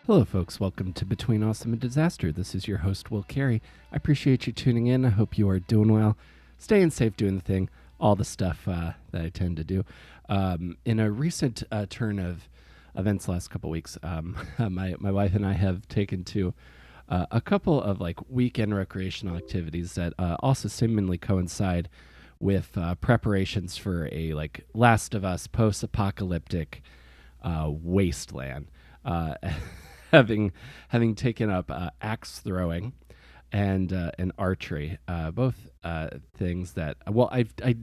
Hello, folks. Welcome to Between Awesome and Disaster. This is your host, Will Carey. I appreciate you tuning in. I hope you are doing well, staying safe, doing the thing, all the stuff that I tend to do. In a recent turn of events, last couple weeks, my wife and I have taken to a couple of like weekend recreational activities that also seemingly coincide with preparations for a like Last of Us post-apocalyptic wasteland. Uh, having taken up axe throwing and archery, both things that I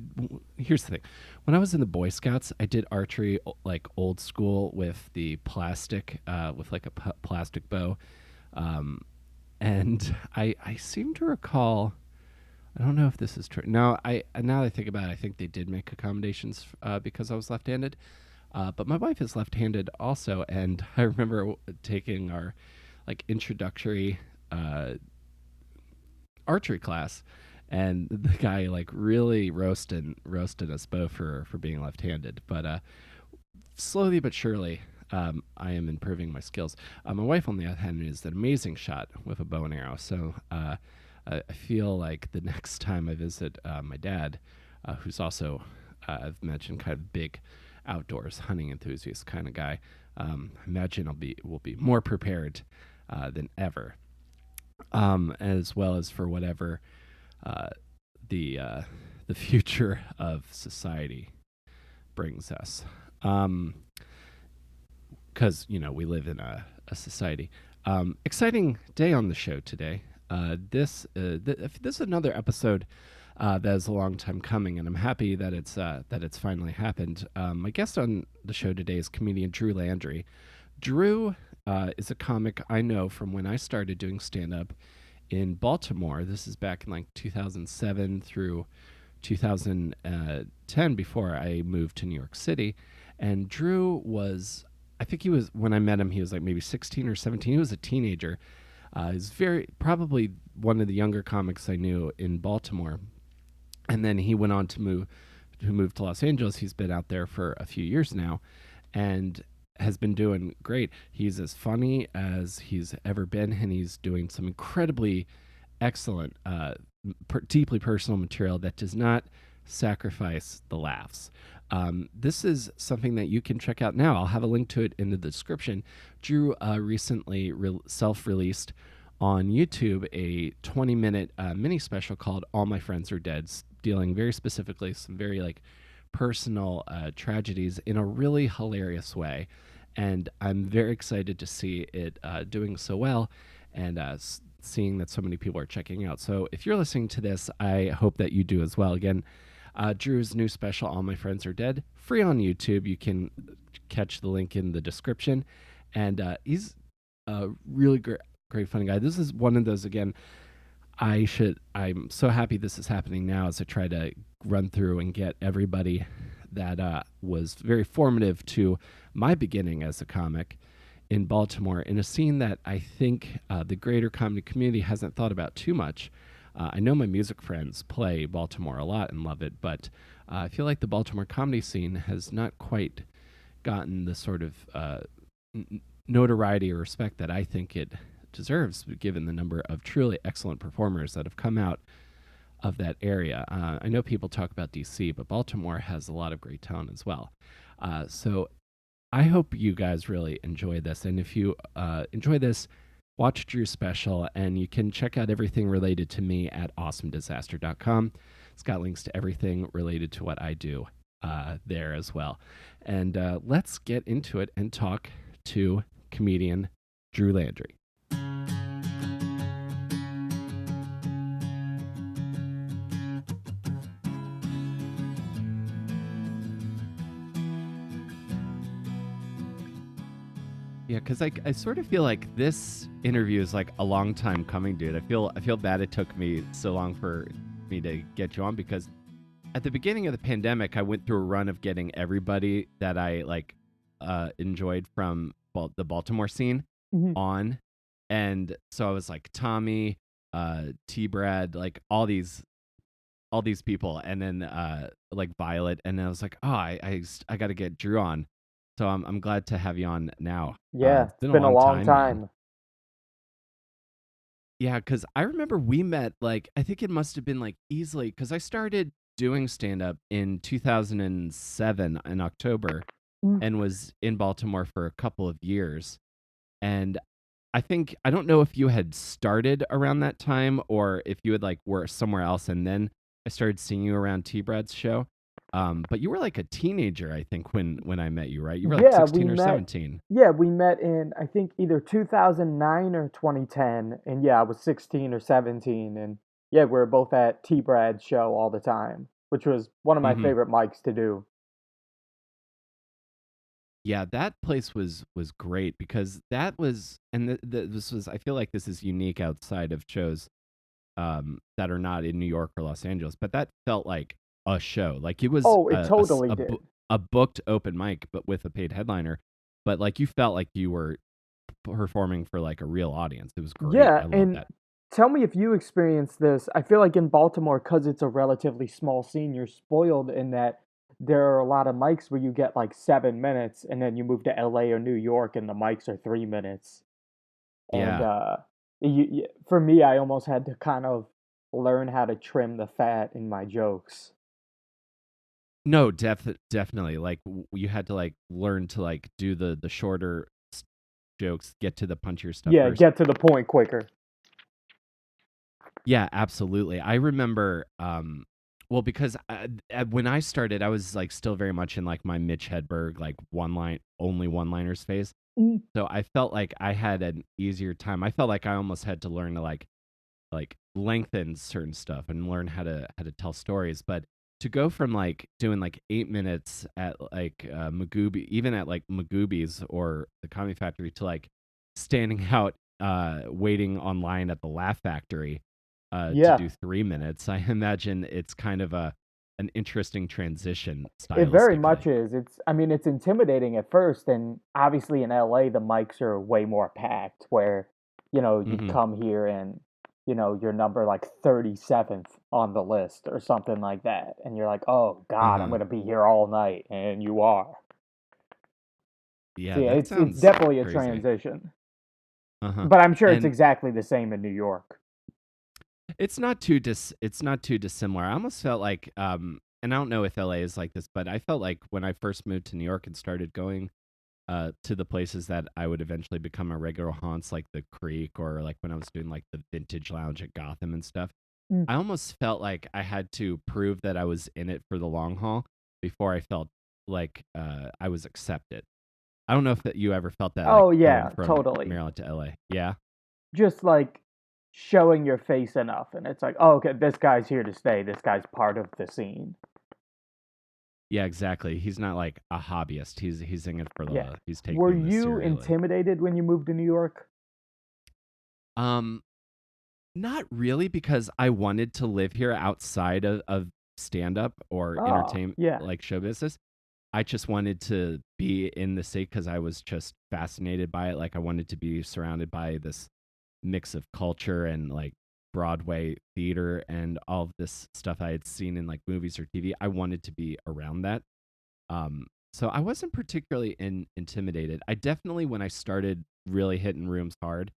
here's the thing. When I was in the Boy Scouts, I did archery like old school with the plastic, with like a plastic bow, um, and I seem to recall. I don't know if this is true. No, I now that I think about it, I think they did make accommodations because I was left-handed. But my wife is left-handed also, and I remember taking our like introductory uh, archery class, and the guy like really roasted us both for being left-handed. But slowly but surely, I am improving my skills. My wife, on the other hand, is an amazing shot with a bow and arrow. So I feel like the next time I visit my dad, who's also I've mentioned kind of big outdoors hunting enthusiast kind of guy. I imagine will be more prepared than ever, as well as for whatever uh, the uh, the future of society brings us. Because we live in a society. Exciting day on the show today. This is another episode that is a long time coming, and I'm happy that it's finally happened. My guest on the show today is comedian Drew Landry. Drew is a comic I know from when I started doing stand up in Baltimore. This is back in like 2007 through 2010 before I moved to New York City. And Drew was, I think he was, when I met him, he was like maybe 16 or 17. He was a teenager. He's probably one of the younger comics I knew in Baltimore. And then he went on to move to Los Angeles. He's been out there for a few years now, and has been doing great. He's as funny as he's ever been, and he's doing some incredibly excellent, deeply personal material that does not sacrifice the laughs. This is something that you can check out now. I'll have a link to it in the description. Drew recently self-released on YouTube a 20-minute mini special called "All My Friends Are Dead," dealing very specifically some very like personal tragedies in a really hilarious way. And I'm very excited to see it doing so well, and seeing that so many people are checking out. So if you're listening to this, I hope that you do as well. Again, Drew's new special, All My Friends Are Dead, free on YouTube. You can catch the link in the description. And he's a really great funny guy. This is one of those, again, I'm so happy this is happening now as I try to run through and get everybody that was very formative to my beginning as a comic in Baltimore, in a scene that I think the greater comedy community hasn't thought about too much. I know my music friends play Baltimore a lot and love it, but I feel like the Baltimore comedy scene has not quite gotten the sort of notoriety or respect that I think it deserves, given the number of truly excellent performers that have come out of that area. I know people talk about DC, but Baltimore has a lot of great talent as well. So I hope you guys really enjoy this. And if you enjoy this, watch Drew's special, and you can check out everything related to me at awesomedisaster.com. It's got links to everything related to what I do there as well. And let's get into it and talk to comedian Drew Landry. Yeah, because I sort of feel like this interview is like a long time coming, dude. I feel bad it took me so long for me to get you on, because at the beginning of the pandemic, I went through a run of getting everybody that I like enjoyed from the Baltimore scene Mhm. on, and so I was like Tommy, T. Brad, like all these people, and then like Violet, and I was like, oh, I got to get Drew on. So I'm glad to have you on now. Yeah, It's it's been a been a long long time, man. time. Yeah, because I remember we met, like, I think it must have been like easily, because I started doing stand up in 2007 in October Mm. and was in Baltimore for a couple of years. And I don't know if you had started around that time or if you had like were somewhere else and then I started seeing you around T Brad's show. But you were like a teenager, I think, when I met you, right? You were like Yeah, 16 or 17. we met in I think either 2009 or 2010, and yeah, I was 16 or 17, and yeah, we were both at T Brad's show all the time, which was one of my Hmm. favorite mics to do. Yeah, that place was great because that was, and this was, I feel like this is unique outside of shows that are not in New York or Los Angeles, but that felt like a show. Like it was Oh, it totally did. a booked open mic, but with a paid headliner. But like you felt like you were performing for like a real audience. It was great. Yeah, I love and that. tell me if you experienced this. I feel like in Baltimore, because it's a relatively small scene, you're spoiled in that there are a lot of mics where you get like 7 minutes, and then you move to LA or New York, and the mics are 3 minutes. And Yeah. for me, I almost had to kind of learn how to trim the fat in my jokes. No, definitely. Like you had to like learn to like do the shorter jokes, get to the punchier stuff Yeah, first. get to the point quicker. Yeah, absolutely. I remember, well, because when I started, I was like still very much in like my Mitch Hedberg like only one liners phase. Mm. So I felt like I had an easier time. I felt like I almost had to learn to like lengthen certain stuff and learn how to tell stories. But to go from like doing like 8 minutes at like Magooby, even at like Magoobies or the Comedy Factory, to like standing out waiting online at the Laugh Factory to Yeah, do 3 minutes, I imagine it's kind of a an interesting transition it very stylistically. much is. I mean, it's intimidating at first, and obviously in LA, the mics are way more packed. Where, you'd Hmm. come here and, you're number like 37th on the list or something like that, and you're like, oh God, I'm Uh-huh. gonna be here all night, and you are. So Yeah, yeah, that it's sounds definitely a crazy. transition, Uh-huh. but I'm sure it's And exactly the same in New York. it's not too dissimilar. I almost felt like and I don't know if LA is like this, but I felt like when I first moved to New York and started going to the places that I would eventually become a regular haunts like the Creek or like when I was doing like the vintage lounge at Gotham and stuff. Mm. I almost felt like I had to prove that I was in it for the long haul before I felt like I was accepted. I don't know if that you ever felt that like Oh going yeah, from totally. Maryland to LA. Yeah. Just like showing your face enough, and it's like, oh, okay, this guy's here to stay. This guy's part of the scene. Yeah, exactly. He's not like a hobbyist. He's in it for Yeah. he's Were taking this you seriously. intimidated when you moved to New York? Um, Not really because I wanted to live here outside of stand up or Oh, entertainment yeah. like show business. I just wanted to be in the state because I was just fascinated by it. Like I wanted to be surrounded by this mix of culture and like Broadway theater and all of this stuff I had seen in like movies or TV. I wanted to be around that. So I wasn't particularly intimidated. I definitely, when I started really hitting rooms hard,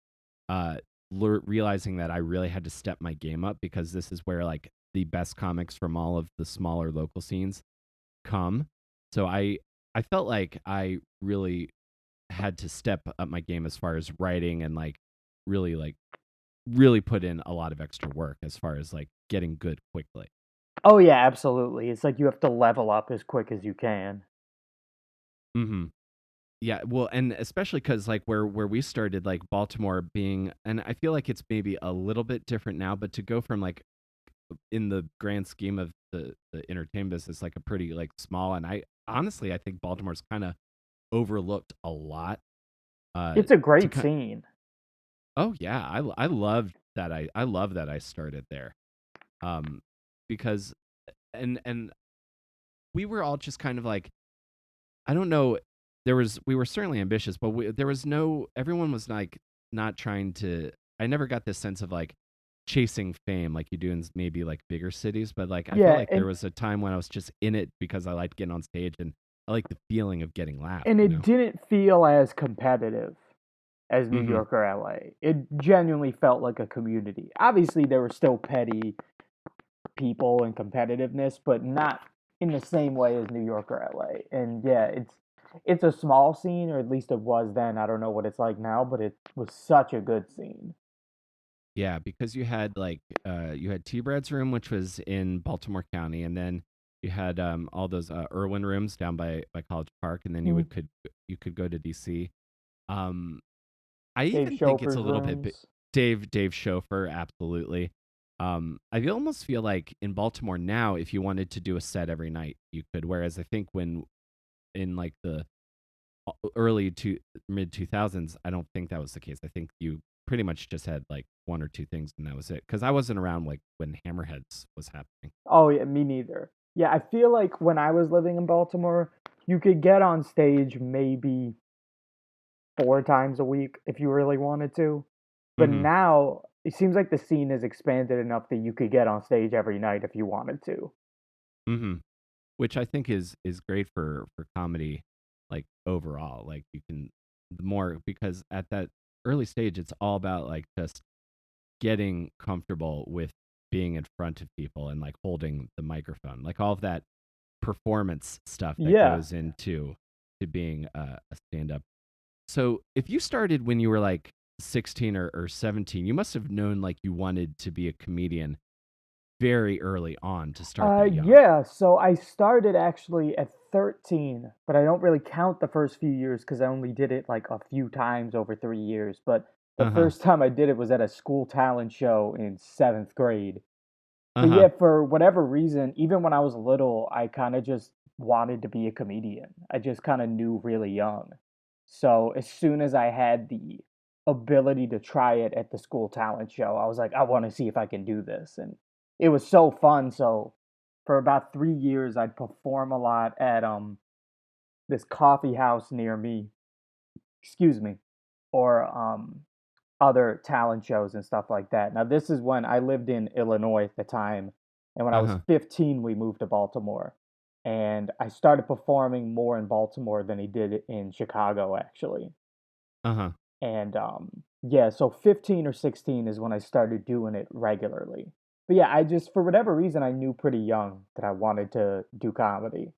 uh, realizing that I really had to step my game up because this is where like the best comics from all of the smaller local scenes come. So I felt like I really had to step up my game as far as writing and like really put in a lot of extra work as far as like getting good quickly. Oh, yeah, absolutely. It's like you have to level up as quick as you can. Hmm. Yeah, well, and especially because like where we started, like Baltimore being, and I feel like it's maybe a little bit different now, but to go from like in the grand scheme of the entertainment business, like a pretty like small, and I honestly I think Baltimore's kind of overlooked a lot. Uh, It's a to great kind, scene. oh yeah, I love that I love that I started there, um, because and we were all just kind of like I don't know. We were certainly ambitious, but there was no everyone was like not trying to. I never got this sense of like chasing fame like you do in maybe like bigger cities, but like I felt Yeah, like there and was a time when I was just in it because I liked getting on stage and like the feeling of getting laughed, And you it know. didn't feel as competitive as New Mm-hmm. York or LA. It genuinely felt like a community. Obviously, there were still petty people and competitiveness, but not in the same way as New York or LA. And yeah, it's a small scene, or at least it was then. I don't know what it's like now, but it was such a good scene. Yeah, because you had T Brad's room, which was in Baltimore County, and then you had all those Irwin rooms down by College Park, and then Mhm. you could go to DC. Um, I Dave even think it's a Chauffeur's little bit rooms. Dave Chauffeur, absolutely. Almost feel like in Baltimore now, if you wanted to do a set every night, you could. Whereas I think when in like the early to mid 2000s, I don't think that was the case. I think you pretty much just had like one or two things and that was it. Because I wasn't around like when Hammerheads was happening. Oh yeah, me neither. Yeah, I feel like when I was living in Baltimore, you could get on stage maybe 4 times a week if you really wanted to. But Mm-hmm. now it seems like the scene has expanded enough that you could get on stage every night if you wanted to. Mm-hmm. Which I think is great for comedy, like overall. Like you can the more because at that early stage, it's all about like just getting comfortable with being in front of people and like holding the microphone, like all of that performance stuff that Yeah. goes into to being a stand up. So if you started when you were like 16 or 17, you must have known like you wanted to be a comedian very early on to start that young. Yeah, so I started actually at 13, but I don't really count the first few years because I only did it like a few times over 3 years. But the Uh huh. first time I did it was at a school talent show in seventh grade. Uh But huh. yeah, for whatever reason, even when I was little, I kind of just wanted to be a comedian. I just kind of knew really young. So as soon as I had the ability to try it at the school talent show, I was like, I want to see if I can do this. And it was so fun. So for about 3 years, I'd perform a lot at this coffee house near me. Excuse me, or other talent shows and stuff like that. Now, this is when I lived in Illinois at the time, and when I Uh was huh. 15, we moved to Baltimore. And I started performing more in Baltimore than he did in Chicago, actually. Uh huh. And yeah, so 15 or 16 is when I started doing it regularly. But yeah, I just, for whatever reason, I knew pretty young that I wanted to do comedy.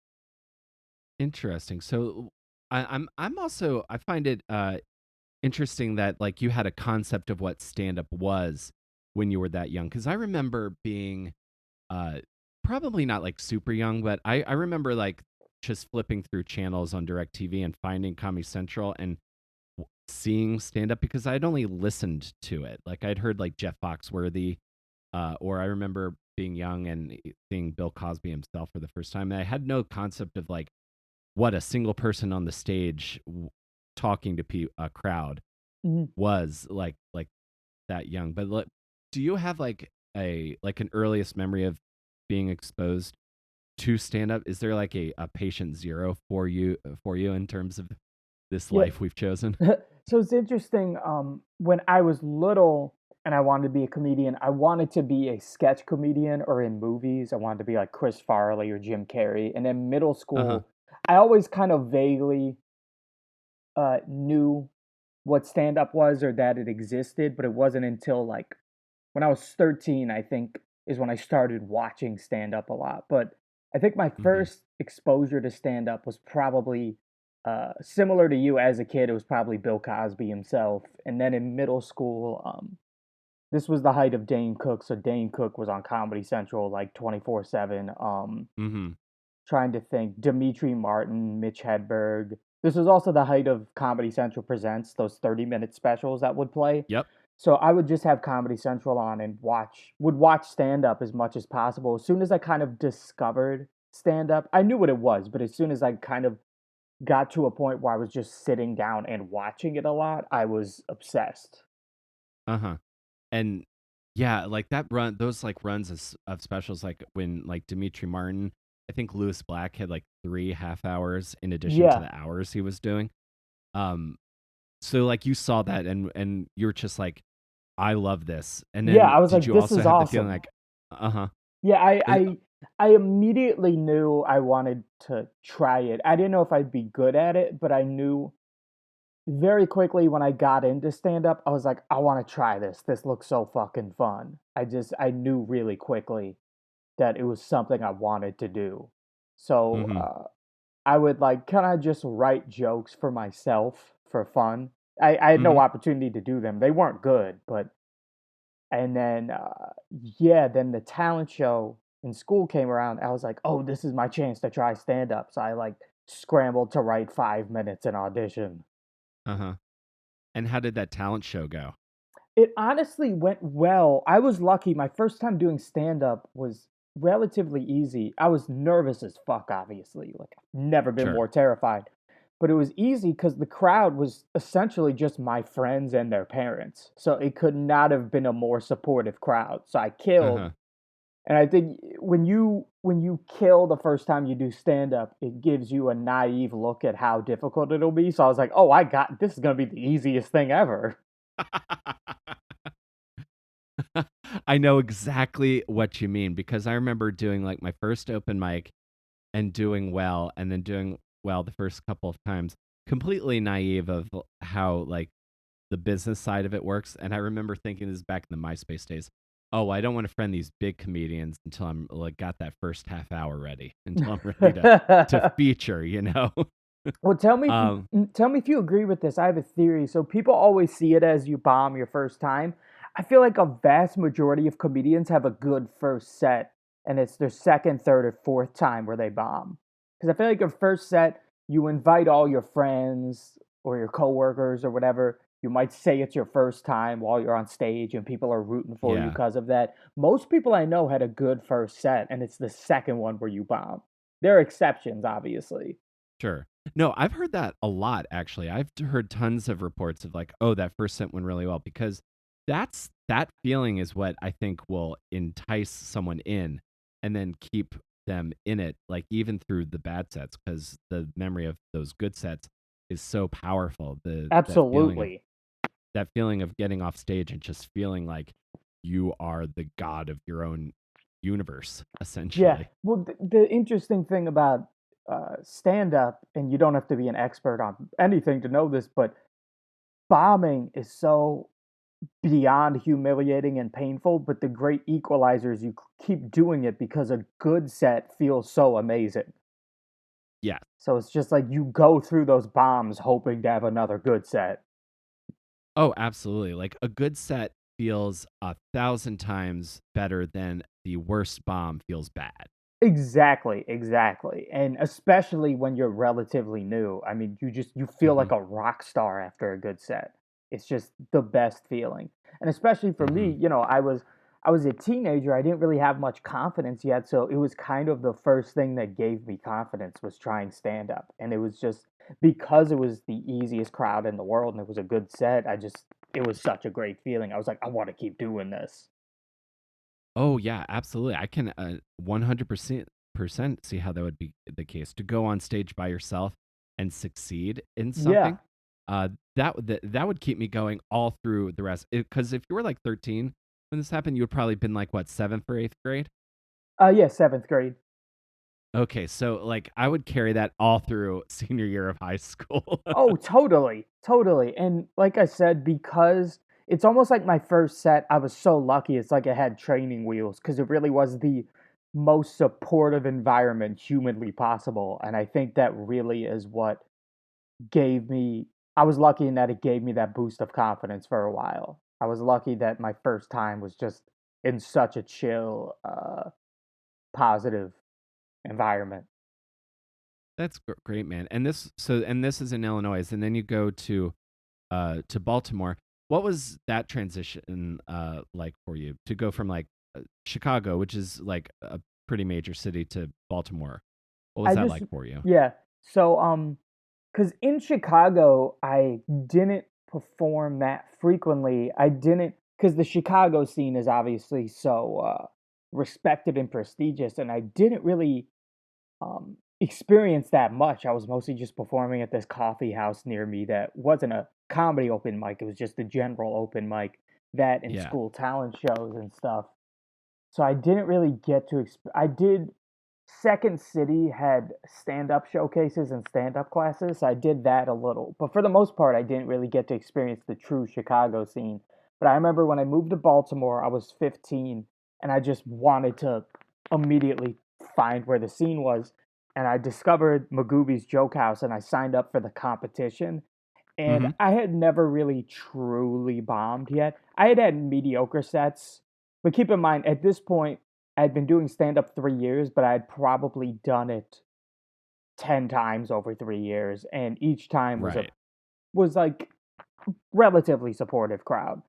Interesting. So I'm also I find it interesting that like you had a concept of what stand up was when you were that young because I remember being uh probably not like super young but I remember like just flipping through channels on DirecTV and finding Comedy Central and seeing stand up because I'd only listened to it. Like I'd heard like Jeff Foxworthy or I remember being young and seeing Bill Cosby himself for the first time and I had no concept of like what a single person on the stage talking to a crowd Mhm. was like that young. But do you have like a like an earliest memory of being exposed to stand up? Is there like a patient zero for you in terms of this Yeah. life we've chosen? So it's interesting. When I was little and I wanted to be a comedian, I wanted to be a sketch comedian or in movies. I wanted to be like Chris Farley or Jim Carrey. And then middle Uh huh. school, I always kind of vaguely knew what stand up was or that it existed, but it wasn't until like when I was 13, I think, is when I started watching stand up a lot. But I think my Hmm. first exposure to stand up was probably similar to you as a kid. It was probably Bill Cosby himself. And then in middle school, this was the height of Dane Cook. So Dane Cook was on Comedy Central like 24/7. Hmm. Trying to think, Dimitri Martin, Mitch Hedberg. This was also the height of Comedy Central Presents, those 30-minute specials that would play. Yep. So I would just have Comedy Central on and would watch stand up as much as possible. As soon as I kind of discovered stand up, I knew what it was, but as soon as I kind of got to a point where I was just sitting down and watching it a lot, I was obsessed. Uh huh. And yeah, like that run, those like runs of specials, like when like Dimitri Martin, I think Lewis Black had like 3 half hours in addition to Yeah. the hours he was doing. Um, so like you saw that and you're just like, I love this. And Yeah, then I was did like, you this also is have the feeling awesome. like, uh huh, Yeah, I I immediately knew I wanted to try it. I didn't know if I'd be good at it, but I knew very quickly when I got into stand up, I was like, I want to try this. This looks so fucking fun. I knew really quickly that it was something I wanted to do. So Hmm. I would like kind of just write jokes for myself for fun. I had no Hmm. opportunity to do them. They weren't good, but and then yeah, then the talent show in school came around. I was like, oh, this is my chance to try stand up. So I like scrambled to write 5 minutes and audition. Uh-huh. And how did that talent show go? It honestly went well. I was lucky. My first time doing stand up was relatively easy. I was nervous as fuck, obviously. Like, I've never been Sure. more terrified. But it was easy because the crowd was essentially just my friends and their parents. So it could not have been a more supportive crowd. So I killed. Uh-huh. And I think when you kill the first time you do stand up, it gives you a naive look at how difficult it'll be. So I was like, "Oh, I got this is going to be the easiest thing ever." I know exactly what you mean because I remember doing like my first open mic and doing well and then doing well the first couple of times, completely naive of how like the business side of it works. And I remember thinking this is back in the MySpace days. Oh, I don't want to friend these big comedians until I'm like got that first half hour ready, until I'm ready to feature, you know. Well, tell me if you um, tell me if you agree with this. I have a theory. So people always see it as you bomb your first time. I feel like a vast majority of comedians have a good first set, and it's their second, third, or fourth time where they bomb. Because I feel like your first set, you invite all your friends or your coworkers or whatever. You might say it's your first time while you're on stage, and people are rooting for you yeah, because of that. Most people I know had a good first set, and it's the second one where you bomb. There are exceptions, obviously. sure. No, I've heard that a lot actually. I've heard tons of reports of like, oh, that first set went really well because that feeling is what I think will entice someone in and then keep them in it, like even through the bad sets, because the memory of those good sets is so powerful. The Absolutely. that feeling of getting off stage and just feeling like you are the god of your own universe, Yeah. essentially. Well, the interesting thing about stand up, and you don't have to be an expert on anything to know this, but bombing is so beyond humiliating and painful. But the great equalizer is you keep doing it because a good set feels so amazing. Yeah. So it's just like you go through those bombs hoping to have another good set. Oh, absolutely. Like a good set feels 1,000 times better than the worst bomb feels bad. Exactly, exactly. And especially when you're relatively new. I mean, you feel Hmm. like a rock star after a good set. It's just the best feeling. And especially for me, Hmm. I was a teenager. I didn't really have much confidence yet, so it was kind of the first thing that gave me confidence was trying stand up. And it was just because it was the easiest crowd in the world and it was a good set, it was such a great feeling. I was like, I want to keep doing this. Oh yeah, absolutely. I can 100% see how that would be the case. To go on stage by yourself and succeed in Yeah. something, that would keep me going all through the rest. Because if you were like 13 when this happened, you would probably been like what, seventh or eighth grade. Yeah, 7th grade. Okay, so like I would carry that all through senior year of high school. Oh, totally, totally. And like I said, because it's almost like my first set, I was so lucky. It's like it had training wheels because it really was the most supportive environment humanly possible. And I think that really is what gave me, I was lucky in that it gave me that boost of confidence for a while. I was lucky that my first time was just in such a chill, positive environment. That's great, man. And this is in Illinois, and then you go to Baltimore. What was that transition like for you to go from like Chicago, which is like a pretty major city, to Baltimore? What was I that just like for you? yeah. So cuz in Chicago I didn't perform that frequently. I didn't cuz the Chicago scene is obviously so respected and prestigious and I didn't really experience that much. I was mostly just performing at this coffee house near me that wasn't a comedy open mic. It was just a general open mic that in Yeah. school talent shows and stuff. So I didn't really get to I did Second City had stand-up showcases and stand-up classes, so I did that a little. But for the most part, I didn't really get to experience the true Chicago scene. But I remember when I moved to Baltimore, I was 15, and I just wanted to immediately find where the scene was. And I discovered Magooby's Joke House, and I signed up for the competition. And Mm-hmm. I had never really truly bombed yet. I had had mediocre sets, but keep in mind, at this point, I had been doing stand up 3 years, but I had probably done it 10 times over 3 years, and each time Right. was like relatively supportive crowd.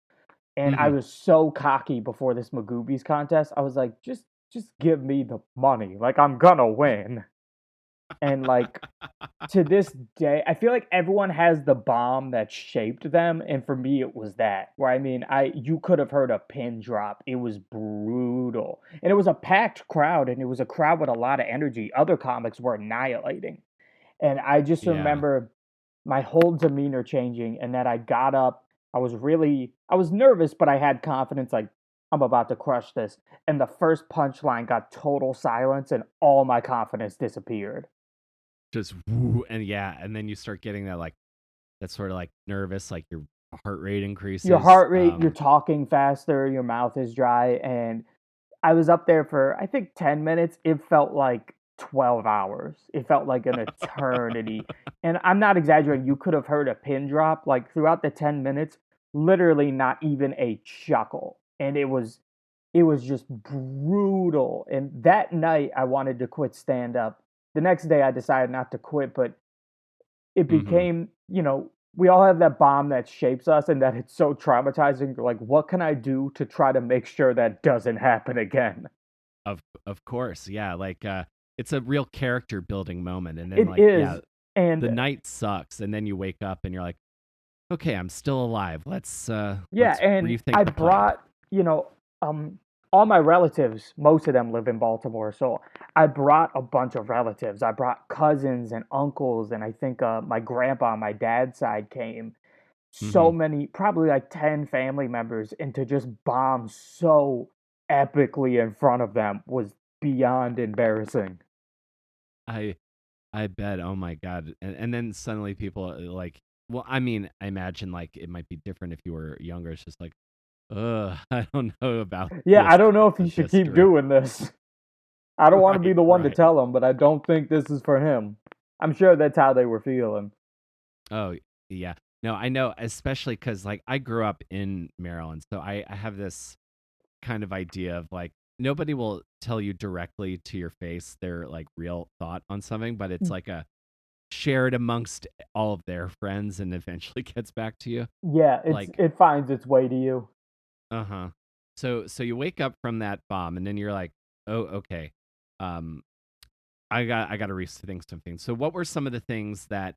And I Mm-hmm. was so cocky before this Magoobies contest. I was like, just give me the money. Like I'm gonna win. And like to this day, I feel like everyone has the bomb that shaped them, and for me, it was that. Where I mean, I you could have heard a pin drop. It was brutal, and it was a packed crowd, and it was a crowd with a lot of energy. Other comics were annihilating, and I just Yeah. remember my whole demeanor changing, and that I got up. I was nervous, but I had confidence. Like I'm about to crush this, and the first punchline got total silence, and all my confidence disappeared. Just woo, and yeah, and then you start getting that like that sort of like nervous, like your heart rate Your increases. heart rate, you're talking faster, your mouth is dry, and I was up there for I think 10 minutes. It felt like 12 hours. It felt like an eternity. And I'm not exaggerating. You could have heard a pin drop like throughout the 10 minutes, literally not even a chuckle. And it was just brutal. And that night I wanted to quit stand up. The next day I decided not to quit, but it Mm-hmm. became, we all have that bomb that shapes us and that it's so traumatizing. Like, what can I do to try to make sure that doesn't happen again? Of course, yeah. Like it's a real character building moment, and then It like yeah, is. And the night sucks, and then you wake up and you're like, okay, I'm still alive. yeah, Let's and rethink I the plan. brought, um, all my relatives, most of them live in Baltimore. So I brought a bunch of relatives. I brought cousins and uncles, and I think my grandpa on my dad's side came. So Mm-hmm. many, probably like 10 family members, and to just bomb so epically in front of them was beyond embarrassing. I I bet. Oh my god. And then suddenly people like, well, I mean, I imagine like it might be different if you were younger. It's just like, I don't know about Yeah, this I don't know if part he of should keep history. doing this. I don't want to be Right, the one to right. tell him, but I don't think this is for him. I'm sure that's how they were feeling. Oh, yeah. No, I know, especially because like I grew up in Maryland, so I have this kind of idea of like nobody will tell you directly to your face their like real thought on something, but it's like a shared amongst all of their friends and eventually gets back to you. Yeah, Like, it finds its way to you. uh-huh. So you wake up from that bomb and then you're like, "Oh, okay. Um I got to rethink some things." So what were some of the things that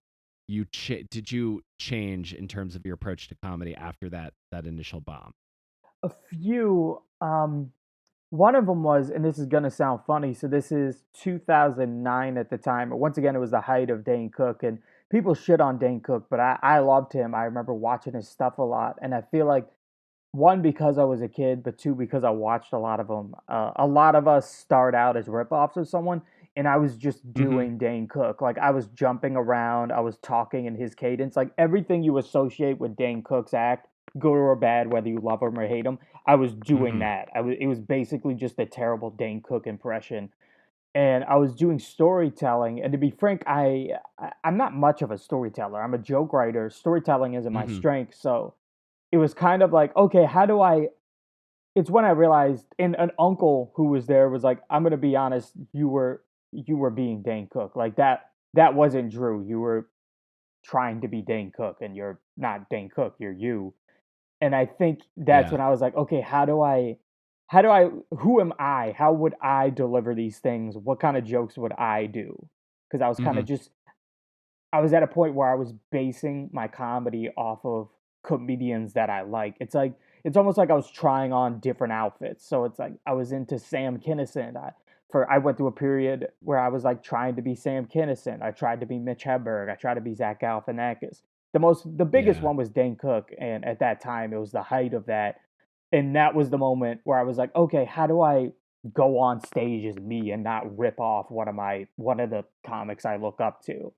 did you change in terms of your approach to comedy after that initial bomb? A few, one of them was, and this is gonna sound funny. So this is 2009 at the time. Once again, it was the height of Dane Cook, and people shit on Dane Cook, but I loved him. I remember watching his stuff a lot, and I feel like one because I was a kid, but two because I watched a lot of them. A lot of us start out as ripoffs of someone, and I was just Mhm. doing Dane Cook. Like I was jumping around, I was talking in his cadence, like everything you associate with Dane Cook's act, good or bad, whether you love him or hate him. I was doing Mhm. that. It was basically just a terrible Dane Cook impression, and I was doing storytelling. And to be frank, I'm not much of a storyteller. I'm a joke writer. Storytelling isn't my Mhm. strength, so it was kind of like, okay, how do I it's when I realized, and an uncle who was there was like, "I'm gonna be honest, you were being Dane Cook. Like that wasn't Drew. You were trying to be Dane Cook, and you're not Dane Cook. You're you." And I think that's Yeah. when I was like, "Okay, who am I? How would I deliver these things? What kind of jokes would I do?" Because I was kind of Mhm. just I was at a point where I was basing my comedy off of comedians that I like. It's almost like I was trying on different outfits. So it's like I was into Sam Kinison. I went through a period where I was like trying to be Sam Kinison. I tried to be Mitch Hedberg. I tried to be Zach Galifianakis. The biggest Yeah. one was Dane Cook, and at that time it was the height of that. And that was the moment where I was like, okay, how do I? go on stage as me and not rip off one of the comics I look up to.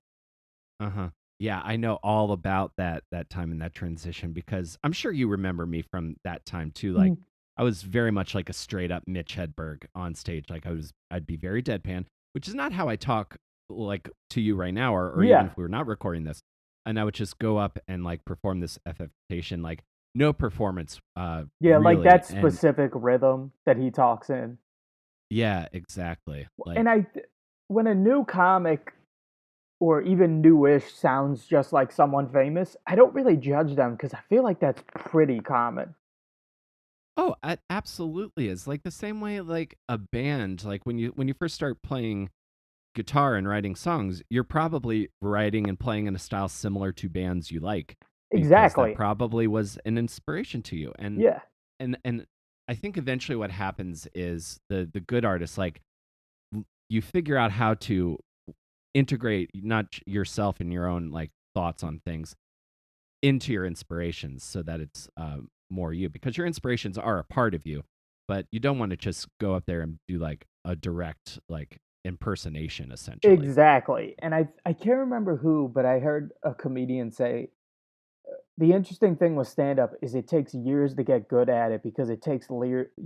Uh-huh. Yeah, I know all about that time and that transition because I'm sure you remember me from that time too. Like Mhm. I was very much like a straight up Mitch Hedberg on stage. Like I'd be very deadpan, which is not how I talk like to you right now, or even Yeah. if we were not recording this. And I would just go up and like perform this affectation, like no performance, Yeah, like really. that And specific rhythm that he talks in. yeah, exactly. And Like, when a new comic or even newish sounds just like someone famous, I don't really judge them because I feel like that's pretty common. oh, it absolutely is like the same way like a band, like when you first start playing guitar and writing songs, you're probably writing and playing in a style similar to bands you like because that Exactly. probably was an inspiration to you. Yeah. And I think eventually what happens is the good artists like you figure out how to integrate not yourself and your own like thoughts on things into your inspirations so that it's more you because your inspirations are a part of you, but you don't want to just go up there and do like a direct like impersonation essentially. Exactly. And I can't remember who, but I heard a comedian say the interesting thing with stand up is it takes years to get good at it because it takes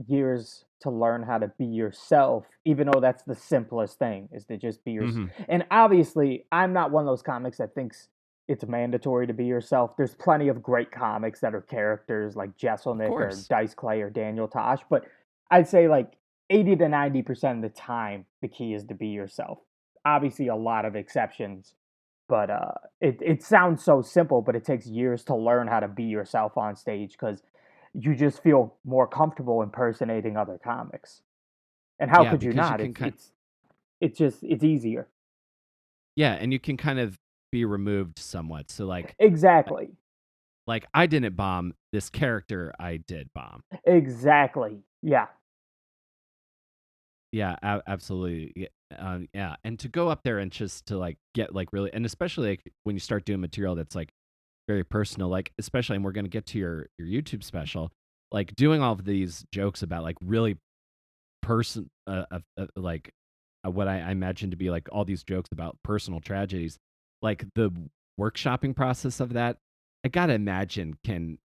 years to learn how to be yourself, even though that's the simplest thing is to just be yourself. Hmm. And obviously, I'm not one of those comics that thinks it's mandatory to be yourself. There's plenty of great comics that are characters like Of Jesselnick or course. Dice Clay or Daniel Tosh, but I'd say like 80 to 90% of the time, the key is to be yourself. Obviously, a lot of exceptions, but it sounds so simple, but it takes years to learn how to be yourself on stage because you just feel more comfortable impersonating other comics. And how Yeah, could you because you not? can kind It's just it's easier. yeah, and you can kind of be removed somewhat. So uh, Exactly. like I didn't bomb this character, I did bomb. Exactly. Yeah. Yeah, absolutely. Yeah, and to go up there and just to like get like really, and especially like when you start doing material that's like very personal, like especially, and we're gonna get to your YouTube special, like doing all of these jokes about like really like what I imagine to be like all these jokes about personal tragedies, like the workshopping process of that, I gotta imagine can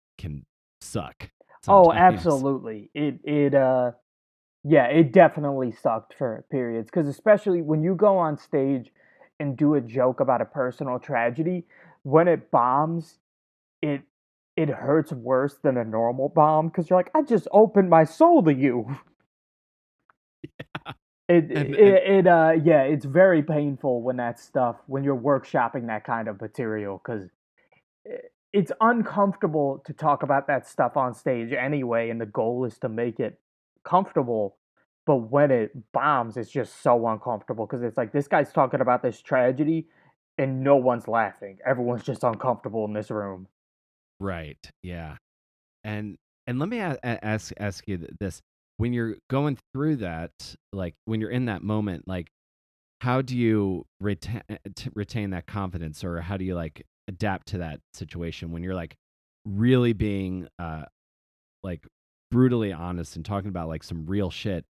suck Oh, sometimes. absolutely. Yeah, it definitely sucked for periods because especially when you go on stage and do a joke about a personal tragedy, when it bombs, it it hurts worse than a normal bomb because 'cause you're like, "I just opened my soul to you." And Yeah, it's very painful when that stuff when you're workshopping that kind of material because it's uncomfortable to talk about that stuff on stage anyway, and the goal is to make it comfortable, but when it bombs, it's just so uncomfortable because it's like, this guy's talking about this tragedy, and no one's laughing. Everyone's just uncomfortable in this room. right, yeah. And let me ask you this: when you're going through that, like when you're in that moment, like how do you retain that confidence, or how do you like adapt to that situation when you're like really being like brutally honest and talking about like some real shit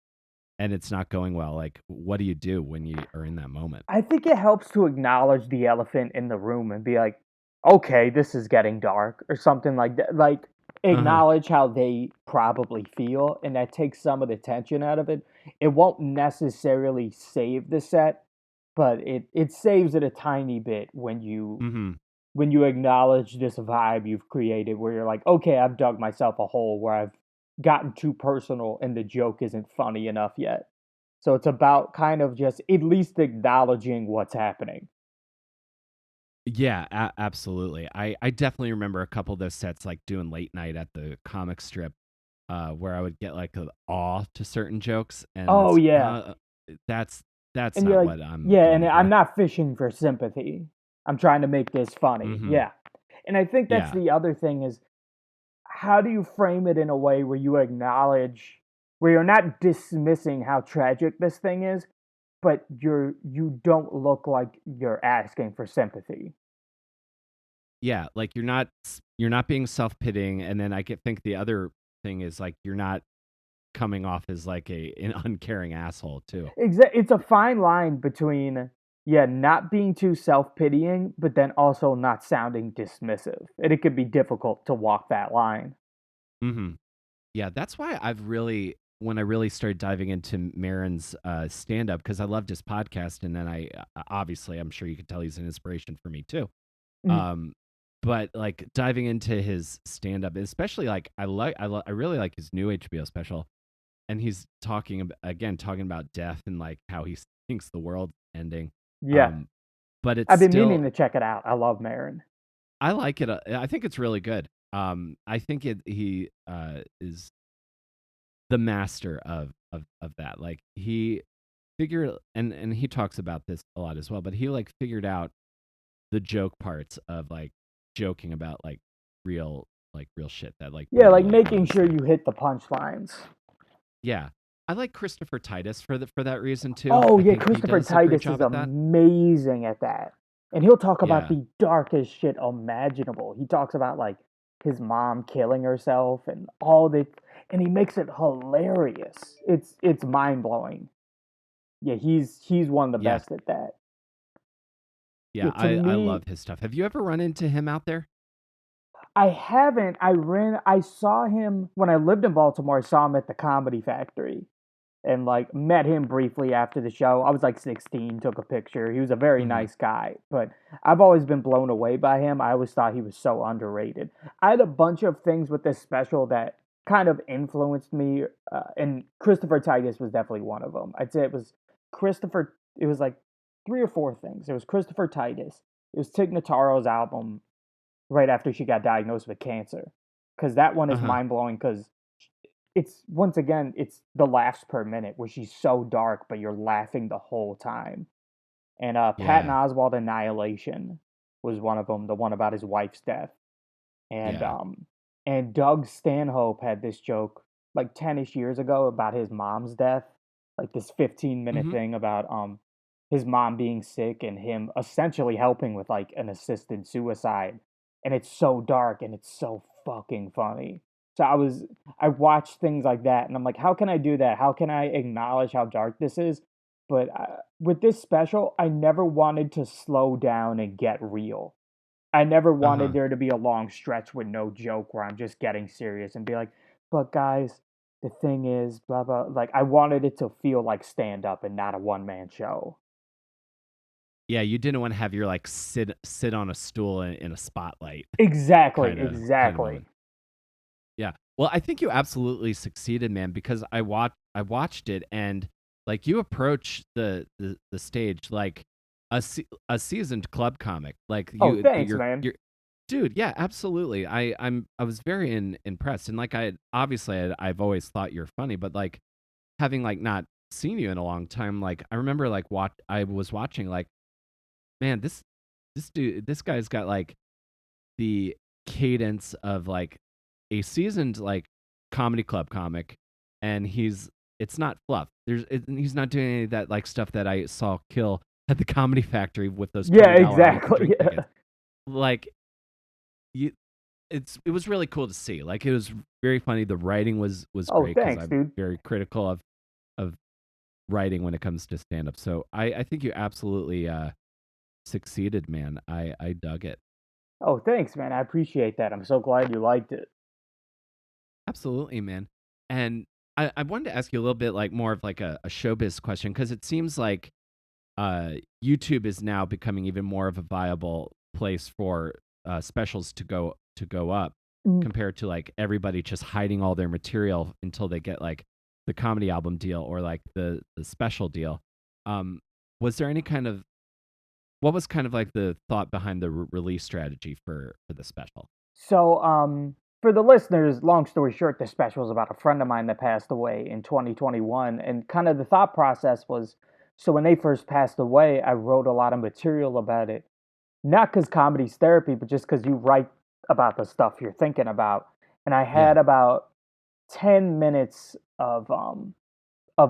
and it's not going well? Like, what do you do when you are in that moment? I think it helps to acknowledge the elephant in the room and be like, okay, this is getting dark, or something like that. Like, Uh huh. acknowledge how they probably feel, and that takes some of the tension out of it. It won't necessarily save the set, but it saves it a tiny bit Mm-hmm. when you acknowledge this vibe you've created where you're like, okay, I've dug myself a hole where I've gotten too personal and the joke isn't funny enough yet. So it's about kind of just at least acknowledging what's happening. Yeah, absolutely. I definitely remember a couple of those sets, like doing late night at the comic strip, where I would get like an awe to certain jokes, and Oh it's yeah. that's that's And you're not like, what I'm yeah, and going I'm for. not fishing for sympathy. I'm trying to make this funny. Hmm. Yeah. And I think that's Yeah, the other thing is how do you frame it in a way where you acknowledge where you're not dismissing how tragic this thing is, but you don't look like you're asking for sympathy. yeah. Like you're not being self pitying, and then think the other thing is like you're not. coming off as like an uncaring asshole too. It's a fine line between, yeah, not being too self-pitying, but then also not sounding dismissive. And it could be difficult to walk that line. Hmm. Yeah, that's why when I really started diving into Marin's stand up, because I loved his podcast, and then obviously I'm sure you could tell he's an inspiration for me too. Mhm. Um, but like diving into his stand up, especially like I really like his new HBO special, and he's talking about death and like how he thinks the world's ending. Yeah. Um, but it's I've been still meaning to check it out. I love Marin. I like it. I think it's really good. I think he is the master of that. Like he figure and he talks about this a lot as well, but he like figured out the joke parts of like joking about real real shit that like Yeah, nobody like like making noticed. sure you hit the punchlines. Yeah. I like Christopher Titus for that reason too. Oh I yeah, think he Christopher does a great Titus is job at that. amazing at that. And he'll talk about Yeah. the darkest shit imaginable. He talks about like his mom killing herself and all that, and he makes it hilarious. It's mind-blowing. Yeah, he's one of the Yeah. best at that. Yeah, Yeah. to I me, love his stuff. Have you ever run into him out there? I haven't. I saw him when I lived in Baltimore. I saw him at the Comedy Factory and like met him briefly after the show. I was like 16, took a picture. He was a very Hmm. nice guy, but I've always been blown away by him. I always thought he was so underrated. I had a bunch of things with this special that kind of influenced me, and Christopher Titus was definitely one of them. I'd say it was Christopher. It was like three or four things. It was Christopher Titus. It was Tig Notaro's album right after she got diagnosed with cancer, because that one is Uh-huh. mind blowing. Because it's once again, it's the laughs per minute where she's so dark, but you're laughing the whole time. And Patton Yeah. Oswalt Annihilation was one of them, the one about his wife's death. And Yeah. um, and Doug Stanhope had this joke like 10ish years ago about his mom's death, like this 15-minute Hmm. thing about his mom being sick and him essentially helping with like an assisted suicide. And it's so dark and it's so fucking funny. So I watched things like that and I'm like, how can I do that? How can I acknowledge how dark this is? But with this special, I never wanted to slow down and get real. I never wanted Uh-huh. there to be a long stretch with no joke where I'm just getting serious and be like, but guys, the thing is, blah, blah. Like, I wanted it to feel like stand up and not a one man show. Yeah, you didn't want to have your like sit on a stool in a spotlight Exactly, kind of exactly. moment. Yeah. Well, I think you absolutely succeeded, man, because I watched it, and like you approach the stage like a seasoned club comic. Like Oh, thanks, man. you're dude, yeah, absolutely. I was very impressed, and like I've always thought you're funny, but like having like not seen you in a long time, like I remember like what I was watching, like man, this guy's got like the cadence of like a seasoned like comedy club comic, and it's not fluff. He's not doing any of that like stuff that I saw Kill at the Comedy Factory with those Yeah, $20 all you can exactly. drink tickets. Like you, it was really cool to see. Like it was very funny. The writing was Oh, great because thanks, I'm dude. very critical of writing when it comes to stand up. So I think you absolutely succeeded, man. I dug it. Oh, thanks, man. I appreciate that. I'm so glad you liked it. Absolutely, man. And I wanted to ask you a little bit like more of like a showbiz question because it seems like YouTube is now becoming even more of a viable place for specials to go up Mm. compared to like everybody just hiding all their material until they get like the comedy album deal or like the special deal. Um, was there any kind of what was kind of like the thought behind the release strategy for the special? So, for the listeners, long story short, this special is about a friend of mine that passed away in 2021. And kind of the thought process was so when they first passed away, I wrote a lot of material about it. Not because comedy's therapy, but just because you write about the stuff you're thinking about. And I Yeah. had about 10 minutes of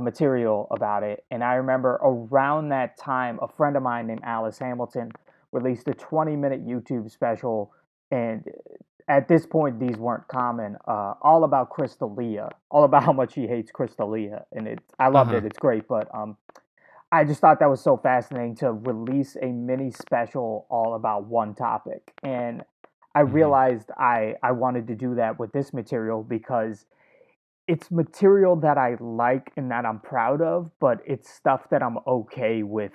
material about it. And I remember around that time, a friend of mine named Alice Hamilton released a 20-minute YouTube special. And at this point these weren't common. All about Crystalia, all about how much he hates Crystalia, and I loved Uh-huh. it. It's great, but I just thought that was so fascinating to release a mini special all about one topic. And I Hmm. realized I wanted to do that with this material because it's material that I like and that I'm proud of, but it's stuff that I'm okay with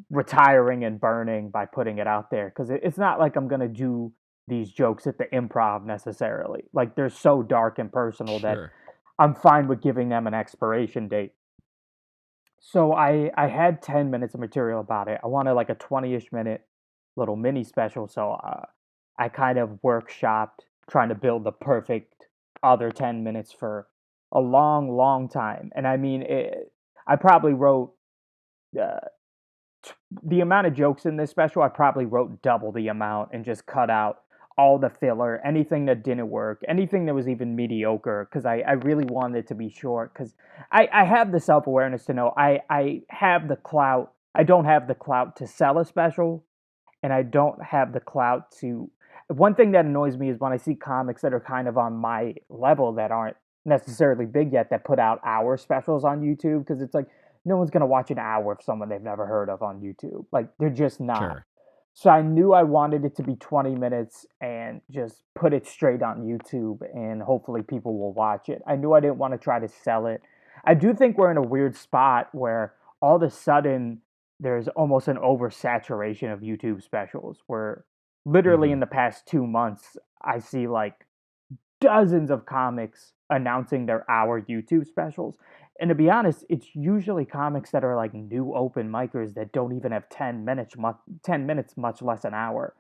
retiring and burning by putting it out there. Because it's not like I'm going to do these jokes at the improv necessarily. Like they're so dark and personal that Sure. I'm fine with giving them an expiration date. So I had 10 minutes of material about it. I wanted like a 20-ish minute little mini special. So I kind of workshopped trying to build the perfect other 10 minutes for a long, long time. And I mean, I probably wrote uh, the amount of jokes in this special, I probably wrote double the amount and just cut out all the filler, anything that didn't work, anything that was even mediocre, because I really wanted it to be short. Because I have the self awareness to know I have the clout. I don't have the clout to sell a special, and I don't have the clout to. One thing that annoys me is when I see comics that are kind of on my level that aren't necessarily big yet that put out hour specials on YouTube because it's like no one's gonna watch an hour of someone they've never heard of on YouTube. Like they're just not. Sure. So I knew I wanted it to be 20 minutes and just put it straight on YouTube and hopefully people will watch it. I knew I didn't want to try to sell it. I do think we're in a weird spot where all of a sudden there's almost an oversaturation of YouTube specials where literally Hmm. in the past 2 months I see like dozens of comics announcing their hour YouTube specials. And to be honest, it's usually comics that are like new open micers that don't even have 10 minutes, 10 minutes, much less an hour.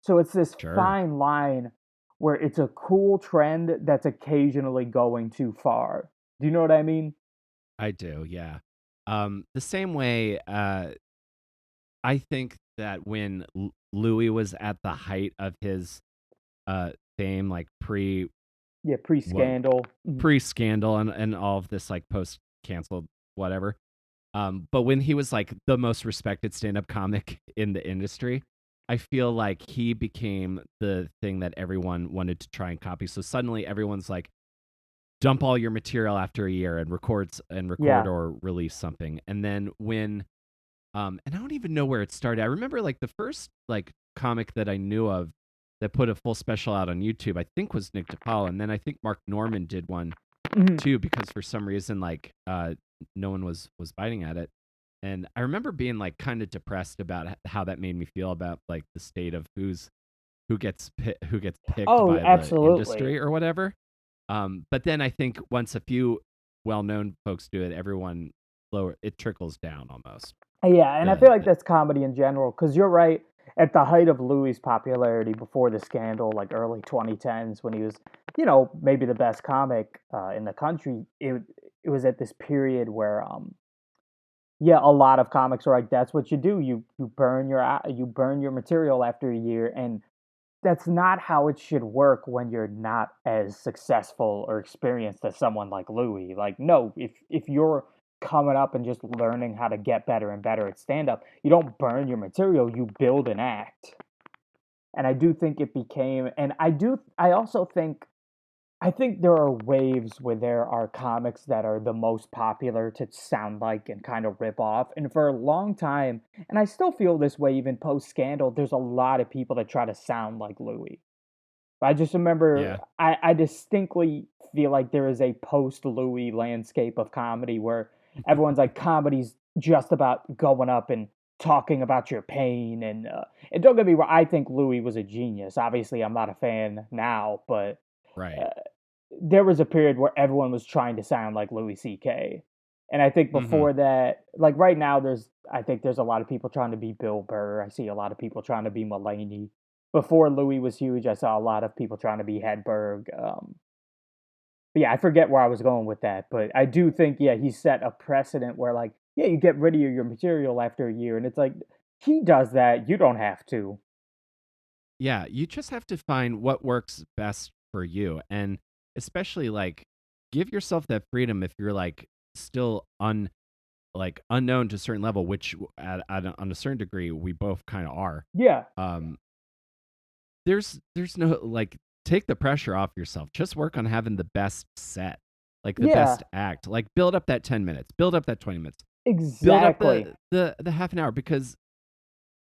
So it's this Sure. fine line where it's a cool trend that's occasionally going too far. Do you know what I mean? I do, yeah. The same way, I think that when Louis was at the height of his fame, like Yeah, what pre-scandal. pre scandal and all of this like post canceled whatever. But when he was like the most respected stand up comic in the industry, I feel like he became the thing that everyone wanted to try and copy. So suddenly everyone's like, dump all your material after a year and record Yeah. or release something. And then when and I don't even know where it started. I remember like the first like comic that I knew of that put a full special out on YouTube, I think was Nick DePaul, and then I think Mark Norman did one Mhm. too because for some reason like no one was biting at it. And I remember being like kind of depressed about how that made me feel about like the state of who gets picked Oh, by the absolutely. industry or whatever. But then I think once a few well-known folks do it, everyone lower it trickles down almost. Yeah, and I feel like The that's comedy in general because you're right. At the height of Louis' popularity before the scandal, like early 2010s, when he was, maybe the best comic in the country, it was at this period where, yeah, a lot of comics are like, that's what you do. You burn your material after a year, and that's not how it should work when you're not as successful or experienced as someone like Louis. Like, no, if you're coming up and just learning how to get better and better at stand up, you don't burn your material, you build an act. And I do think it became and I also think I think there are waves where there are comics that are the most popular to sound like and kind of rip off. And for a long time, and I still feel this way even post scandal, there's a lot of people that try to sound like Louis. I just remember yeah. I distinctly feel like there is a post Louis landscape of comedy where everyone's like comedy's just about going up and talking about your pain and don't get me wrong, I think Louis was a genius. Obviously, I'm not a fan now, but Right. uh, there was a period where everyone was trying to sound like Louis C.K. And I think Mhm. before that, like right now, I think there's a lot of people trying to be Bill Burr. I see a lot of people trying to be Mulaney. Before Louis was huge, I saw a lot of people trying to be Hedberg. But yeah, I forget where I was going with that, but I do think yeah he set a precedent where like yeah you get rid of your material after a year, and it's like he does that. You don't have to. Yeah, you just have to find what works best for you, and especially like give yourself that freedom if you're like still unknown to a certain level, which on a certain degree we both kind of are. Yeah, Um, there's no like take the pressure off yourself. Just work on having the best set, like the Yeah, best act. Like build up that 10 minutes, build up that 20 minutes, build up exactly. the half an hour because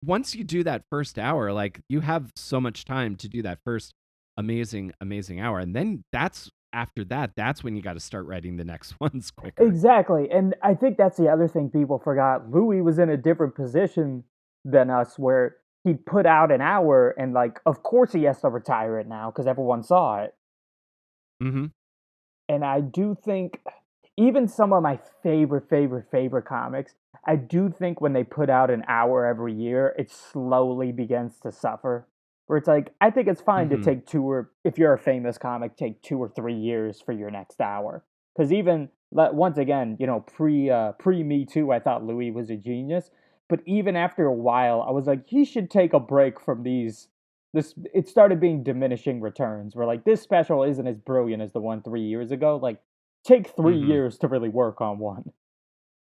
once you do that first hour, like you have so much time to do that first amazing hour, and then that's after that, that's when you got to start writing the next ones quicker. Exactly. And I think that's the other thing people forgot. Louis was in a different position than us where he put out an hour and like of course he has to retire it now because everyone saw it. Mm-hmm. And I do think even some of my favorite comics, I do think when they put out an hour every year, it slowly begins to suffer. Where it's like, I think it's fine to Mm-hmm. take two or, if you're a famous comic, take 2 or 3 years for your next hour. Because even, once again, pre Me Too, I thought Louis was a genius. But even after a while, I was like, he should take a break from these it started being diminishing returns where like this special isn't as brilliant as the one 3 years ago. Like take three Mm-hmm. years to really work on one.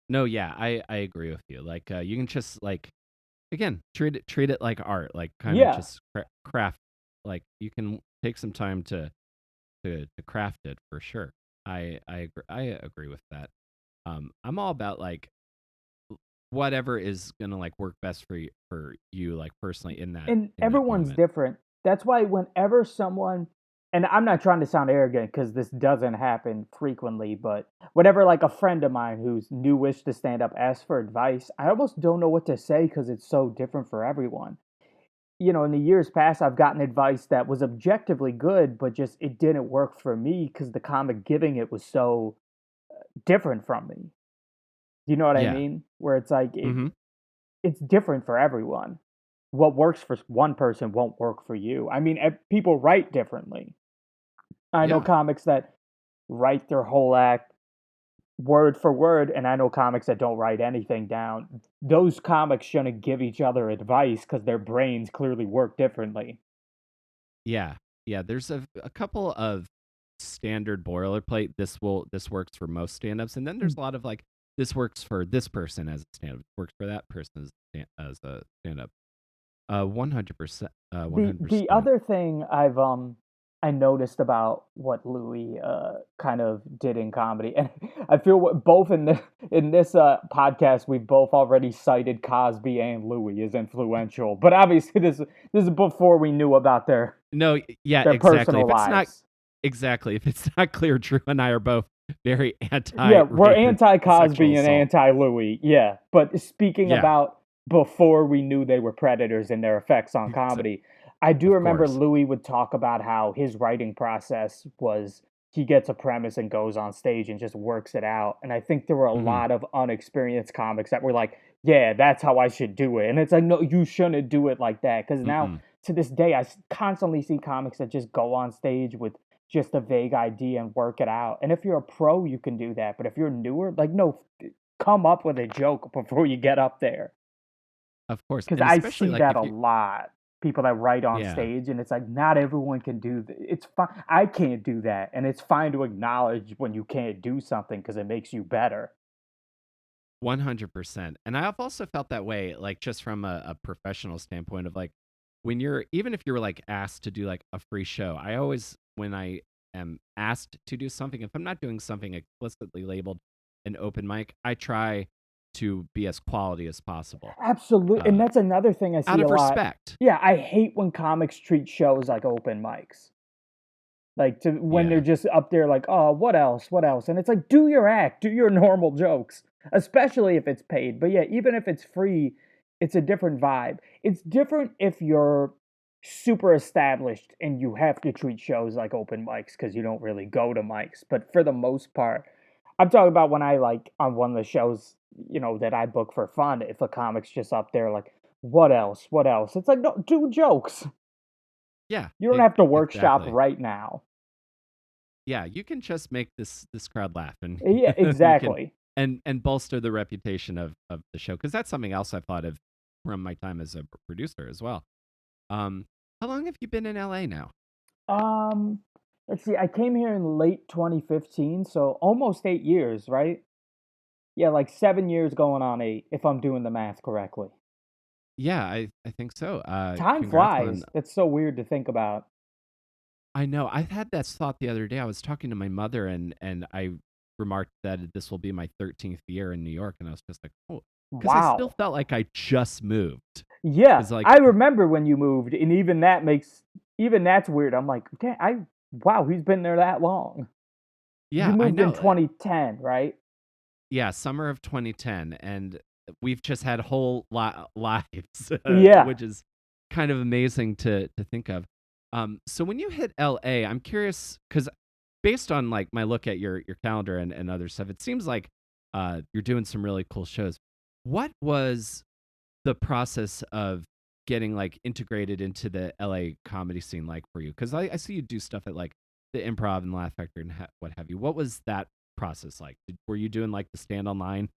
No, yeah, I agree with you. Like you can just like again treat it like art, like kind of Yeah. just craft. Like you can take some time to craft it for sure. I agree with that. I'm all about like whatever is gonna like work best for you like personally And in that everyone's moment. different. That's why whenever someone, and I'm not trying to sound arrogant because this doesn't happen frequently, but whenever like a friend of mine who's newish to stand up asks for advice, I almost don't know what to say because it's so different for everyone. In the years past, I've gotten advice that was objectively good, but just it didn't work for me because the comic giving it was so different from me. Do you know what I Yeah. mean? Where it's like Mm-hmm. it's different for everyone. What works for one person won't work for you. I mean, people write differently. I know Yeah. comics that write their whole act word for word, and I know comics that don't write anything down. Those comics shouldn't give each other advice because their brains clearly work differently. Yeah. Yeah. There's a couple of standard boilerplate. This works for most stand-ups, and then there's a lot of like this works for this person as a stand-up, works for that person as a stand-up. 100%. One The hundred the percent. other thing I noticed about what Louis kind of did in comedy, and I feel what both in this podcast we both already cited Cosby and Louis as influential, but obviously this is before we knew about No, yeah, their exactly. personal If it's not lives. exactly, if it's not clear, Drew and I are both very Yeah, we're anti-rapist anti sexual Cosby and assault. anti Louis. Yeah, but speaking Yeah, about before we knew they were predators and their effects on exa- comedy, I do of remember course. Louis would talk about how his writing process was he gets a premise and goes on stage and just works it out. And I think there were a Hmm. lot of unexperienced comics that were like, yeah, that's how I should do it. And it's like, no, you shouldn't do it like that. Because now Mm-mm. to this day, constantly see comics that just go on stage with just a vague idea and work it out. And if you're a pro, you can do that. But if you're newer, like, no, come up with a joke before you get up there. Of course, Because and I especially see like that if a you, lot. People that write on yeah, stage, and it's like, not everyone can do that. It's fine. I can't do that. And it's fine to acknowledge when you can't do something because it makes you better. 100%. And I've also felt that way, like just from a professional standpoint of like when you're even if you're like asked to do like a free show, I always when I am asked to do something, if I'm not doing something explicitly labeled an open mic, I try to be as quality as possible. Absolutely. And Uh, that's another thing I out see a of lot. respect. Yeah, I hate when comics treat shows like open mics. Like to when they're Yeah. just up there like, "Oh, what else? What else?" And it's like, "Do your act, do your normal jokes." Especially if it's paid. But yeah, even if it's free, it's a different vibe. It's different if you're super established and you have to treat shows like open mics cuz you don't really go to mics. But for the most part, I'm talking about when I like on one of the shows, that I book for fun, if a comic's just up there like, "What else? What else?" It's like, "No, do jokes." Yeah. You don't have to workshop Exactly. right now. Yeah, you can just make this crowd laugh and Yeah, you can exactly. and bolster the reputation of the show because that's something else I've thought of from my time as a producer as well. Um, how long have you been in LA now? Um, let's see. I came here in late 2015, so almost 8 years, right? Yeah, like 7 years going on 8, if I'm doing the math correctly. Yeah, I think so. Time Congrats on. flies. That's so weird to think about. I know. I had that thought the other day. I was talking to my mother, and I remarked that this will be my 13th year in New York, and I was just like, oh, because I still Wow. felt like I just moved. Yeah, Because like, I remember when you moved, and even that's weird. I'm like, okay, wow, he's been there that long. You yeah, I moved in know. 2010, right? Yeah, summer of 2010, and we've just had whole lives, Yeah. which is kind of amazing to think of. So when you hit LA, I'm curious because based on like my look at your calendar and other stuff, it seems like you're doing some really cool shows. What was the process of getting like integrated into the LA comedy scene like for you? Because I see you do stuff at like the Improv and Laugh Factory and what have you. What was that process like? Were you doing like the stand online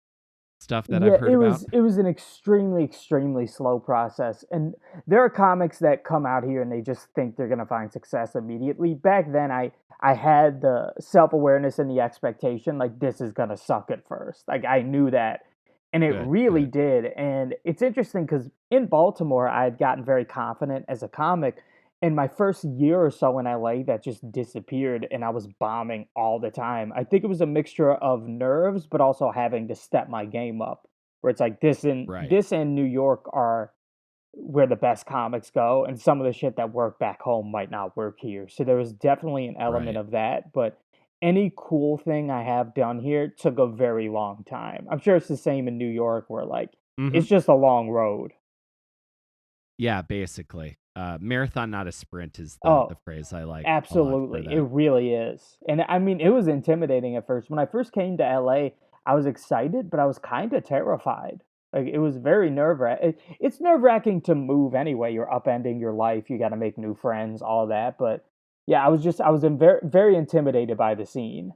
stuff that I've Yeah, heard about? it was an extremely slow process. And there are comics that come out here and they just think they're gonna find success immediately. Back then I had the self-awareness and the expectation like this is gonna suck at first. Like I knew that. And it Good, really good. did. And it's interesting because in Baltimore I had gotten very confident as a comic. In my first year or so in LA, that just disappeared and I was bombing all the time. I think it was a mixture of nerves, but also having to step my game up. Where it's like Right, this and New York are where the best comics go, and some of the shit that worked back home might not work here. So there was definitely an element right. of that. But any cool thing I have done here took a very long time. I'm sure it's the same in New York where like Mm-hmm. it's just a long road. Yeah, basically. Marathon, not a sprint, is the Oh, phrase I like a lot for absolutely. It that. really is. And I mean, it was intimidating at first. When I first came to LA, I was excited, but I was kind of terrified. Like it was very nerve-wracking. It's nerve-wracking to move anyway. You're upending your life. You got to make new friends, all that. But yeah, I was very intimidated by the scene.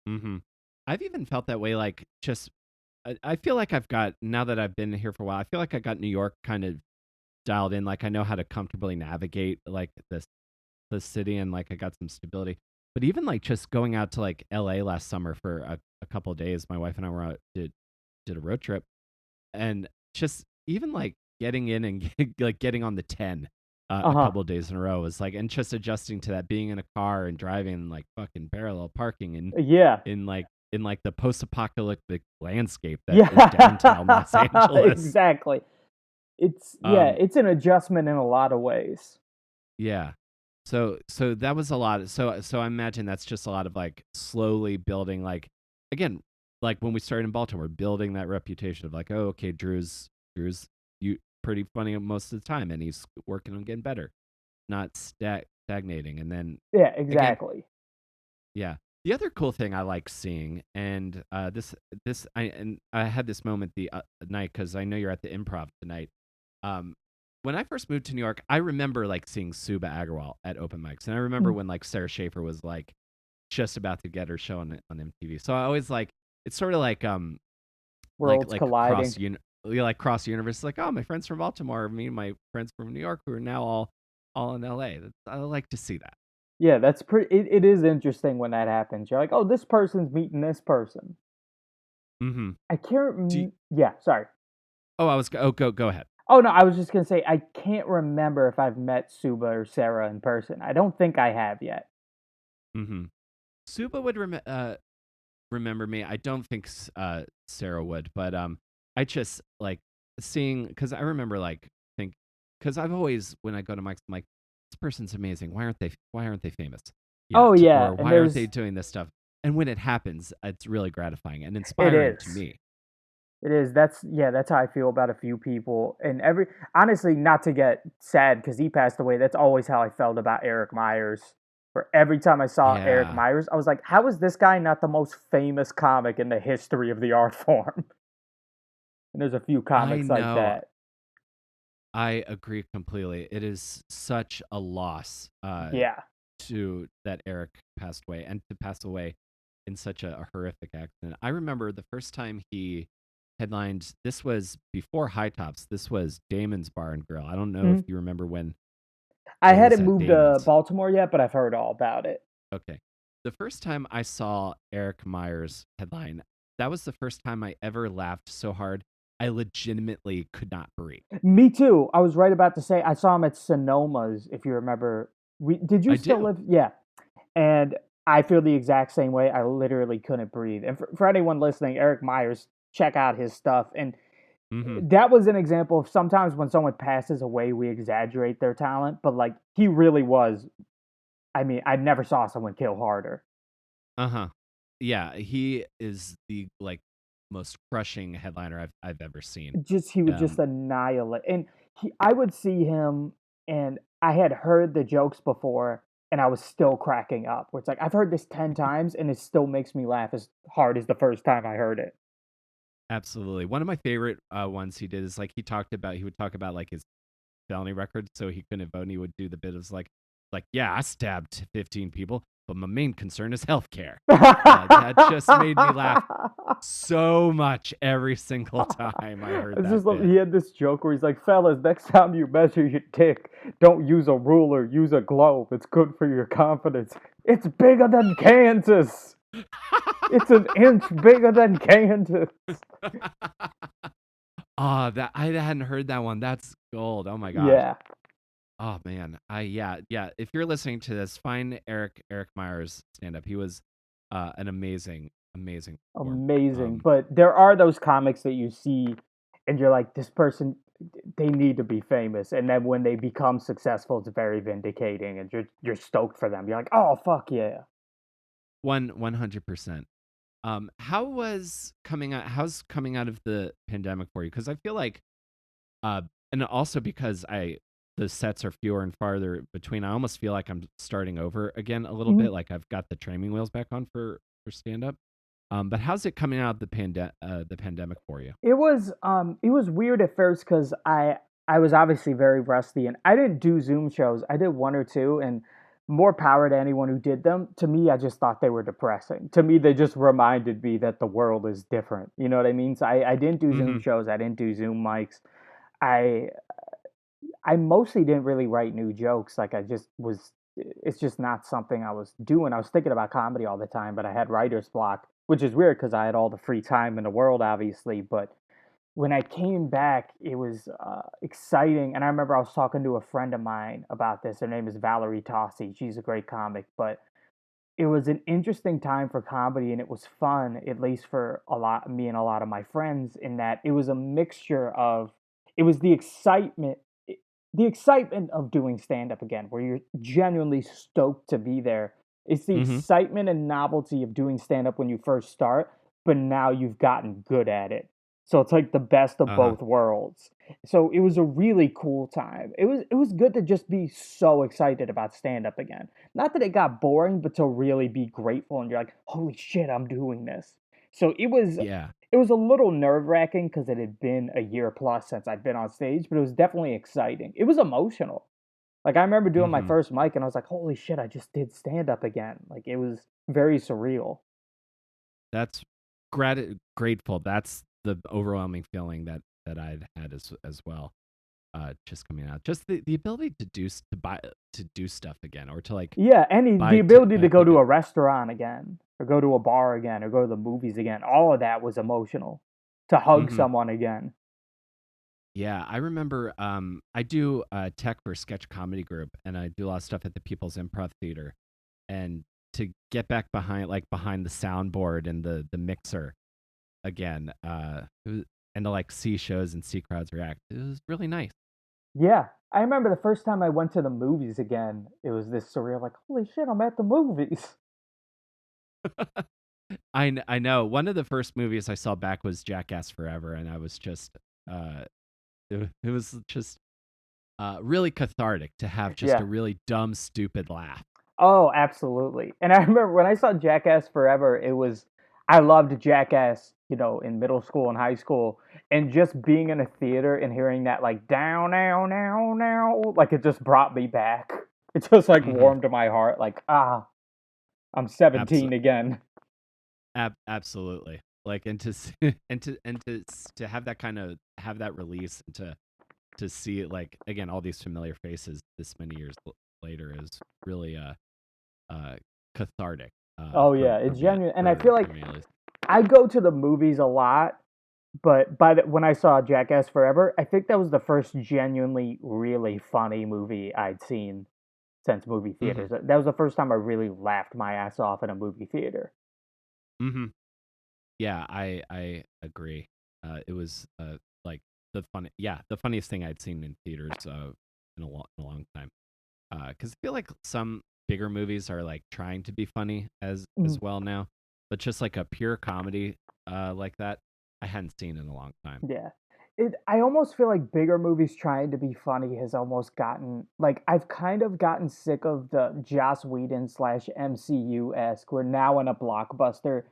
Mm-hmm. I've even felt that way. Like, just I feel like I've got now that I've been here for a while. I feel like I got New York kind of dialed in. Like, I know how to comfortably navigate like the city, and like I got some stability. But even like just going out to like LA last summer for a couple of days, my wife and I were out, did a road trip, and just even like getting in and like getting on the 10 a Uh-huh. couple of days in a row was like, and just adjusting to that, being in a car and driving and like fucking parallel parking and Yeah. in like the post-apocalyptic landscape that is downtown Los Yeah. Angeles. Exactly. um It's an adjustment in a lot of ways. yeah, so that was a lot. So I imagine that's just a lot of like slowly building, like, again, like when we started in Baltimore, building that reputation of like, oh, okay, Drew's you pretty funny most of the time, and he's working on getting better, not stagnating. And then Yeah, again, exactly. yeah. The other cool thing I like seeing, and I had this moment the night because I know you're at the Improv tonight. Um, when I first moved to New York, I remember like seeing Suba Agarwal at open mics, and I remember when like Sarah Schaefer was like just about to get her show on MTV. So I always like, it's sort of Worlds like colliding. like cross universe. Like, oh, my friends from Baltimore, me and my friends from New York who are now all in LA. I like to see that. Yeah, that's pretty. It is interesting when that happens. You're like, oh, this person's meeting this person. Mm-hmm. I can't. Do you, Yeah, sorry. oh, I was oh go ahead. Oh no, I was just gonna say I can't remember if I've met Suba or Sarah in person. I don't think I have yet. Mm-hmm. Suba would remember me. I don't think Sarah would, but I just like seeing, because I remember like think because I've always, when I go to Mike's, I'm like, this person's amazing. Why aren't they famous Oh yet? yeah, Or and why aren't they there's doing this stuff? And when it happens, it's really gratifying and it inspiring to is. me. It is. That's yeah. That's how I feel about a few people. And every honestly, not to get sad because he passed away. That's always how I felt about Eric Myers. Where every time I saw Eric Yeah, Myers, I was like, "How is this guy not the most famous comic in the history of the art form?" And there's a few I comics like know. that. I agree completely. It is such a loss Yeah. to that Eric passed away, and to pass away in such a horrific accident. I remember the first time he headlined, this was before High Tops. This was Damon's Bar and Grill. I don't know if Mhm. you remember I when it was hadn't at moved to Damon's. Baltimore yet, but I've heard all about it. Okay. The first time I saw Eric Myers headline, that was the first time I ever laughed so hard. I legitimately could not breathe. Me too. I was right about to say I saw him at Sonoma's. If you remember, did you I still do. live? Yeah, and I feel the exact same way. I literally couldn't breathe. And for anyone listening, Eric Myers, check out his stuff. And Hmm. that was an example of sometimes when someone passes away, we exaggerate their talent, but like he really was. I mean, I never saw someone kill harder. Uh-huh. Yeah, he is the like most crushing headliner I've ever seen. Just he would just Um, annihilate, and I would see him, and I had heard the jokes before, and I was still cracking up. Where it's like I've heard this 10 times, and it still makes me laugh as hard as the first time I heard it. Absolutely. One of my favorite ones he did is like he would talk about like his felony record, so he couldn't vote. And he would do the bit of like yeah, I stabbed 15 people, but my main concern is healthcare. That just made me laugh so much every single time I heard It's that just like, bit. he had this joke where he's like, "Fellas, next time you measure your dick, don't use a ruler, use a globe. It's good for your confidence. It's bigger than Kansas. It's an inch bigger than Kansas." That I hadn't heard that one. That's gold. Oh my gosh. Yeah, Oh man. Yeah. If you're listening to this, find Eric Myers stand up. He was an amazing performer. amazing. But there are those comics that you see, and you're like, this person, they need to be famous. And then when they become successful, it's very vindicating, and you're stoked for them. You're like, oh fuck yeah. 100%. How's coming out of the pandemic for you? Because I feel like uh and also because I the sets are fewer and farther between, I almost feel like I'm starting over again a little Mhm. bit. Like I've got the training wheels back on for stand up. But how's it coming out of the pandemic for you? It was weird at first because I was obviously very rusty, and I didn't do Zoom shows. I did one or two, and more power to anyone who did them. To me, I just thought they were depressing. To me, they just reminded me that the world is different. You know what I mean? So I didn't do Zoom Hmm. shows. I didn't do Zoom mics. I I mostly didn't really write new jokes. Like I just was. It's just not something I was doing. I was thinking about comedy all the time, but I had writer's block, which is weird because I had all the free time in the world, obviously. But when I came back, it was exciting. And I remember I was talking to a friend of mine about this. Her name is Valerie Tossi. She's a great comic, but it was an interesting time for comedy, and it was fun, at least for a lot me and a lot of my friends, in that it was a mixture of it was the excitement of doing stand up again, where you're genuinely stoked to be there. It's the Hmm. excitement and novelty of doing stand up when you first start, but now you've gotten good at it. So it's like the best of Uh-huh. both worlds. So it was a really cool time. It was good to just be so excited about stand up again. Not that it got boring, but to really be grateful, and you're like, "Holy shit, I'm doing this." So Yeah. it was a little nerve-wracking because it had been a year plus since I'd been on stage, but it was definitely exciting. It was emotional. Like I remember doing my Hmm. first mic, and I was like, "Holy shit, I just did stand up again." Like it was very surreal. That's grateful. That's the overwhelming feeling that I've had as well. Just coming out, just the ability to to do stuff again, or to like Yeah, the buy ability to go to ticket. a restaurant again, or go to a bar again, or go to the movies again, all of that was emotional. To hug Hmm. someone again. Yeah, I remember. I do tech for a sketch comedy group, and I do a lot of stuff at the People's Improv Theater. And to get back behind the soundboard and the mixer again, and to like see shows and see crowds react, it was really nice. Yeah, I remember the first time I went to the movies again, it was this surreal, like, "Holy shit, I'm at the movies." I know. One of the first movies I saw back was Jackass Forever, and I was just uh, it was just really cathartic to have just a Yeah. really dumb, stupid laugh. Oh, absolutely. And I remember when I saw Jackass Forever, it was I loved Jackass, in middle school and high school, and just being in a theater and hearing that like down now now now, like it just brought me back. It just like Hmm. warmed my heart, like, I'm 17 again. Absolutely. Like, and to to have that kind of have that release, and to see it like again all these familiar faces this many years later is really uh cathartic Oh yeah, it's genuine, and I feel like for me at least. I go to the movies a lot, But when I saw Jackass Forever, I think that was the first genuinely really funny movie I'd seen since movie Hmm. theaters. That was the first time I really laughed my ass off in a movie theater. Hmm. Yeah, I agree. It was like the funniest thing I'd seen in theaters in a long time. Because I feel like some bigger movies are like trying to be funny Mm, as well now, but just like a pure comedy like that, I hadn't seen in a long time. yeah. I almost feel like bigger movies trying to be funny has almost gotten like I've kind of gotten sick of the Joss Whedon slash MCU esque where now in a blockbuster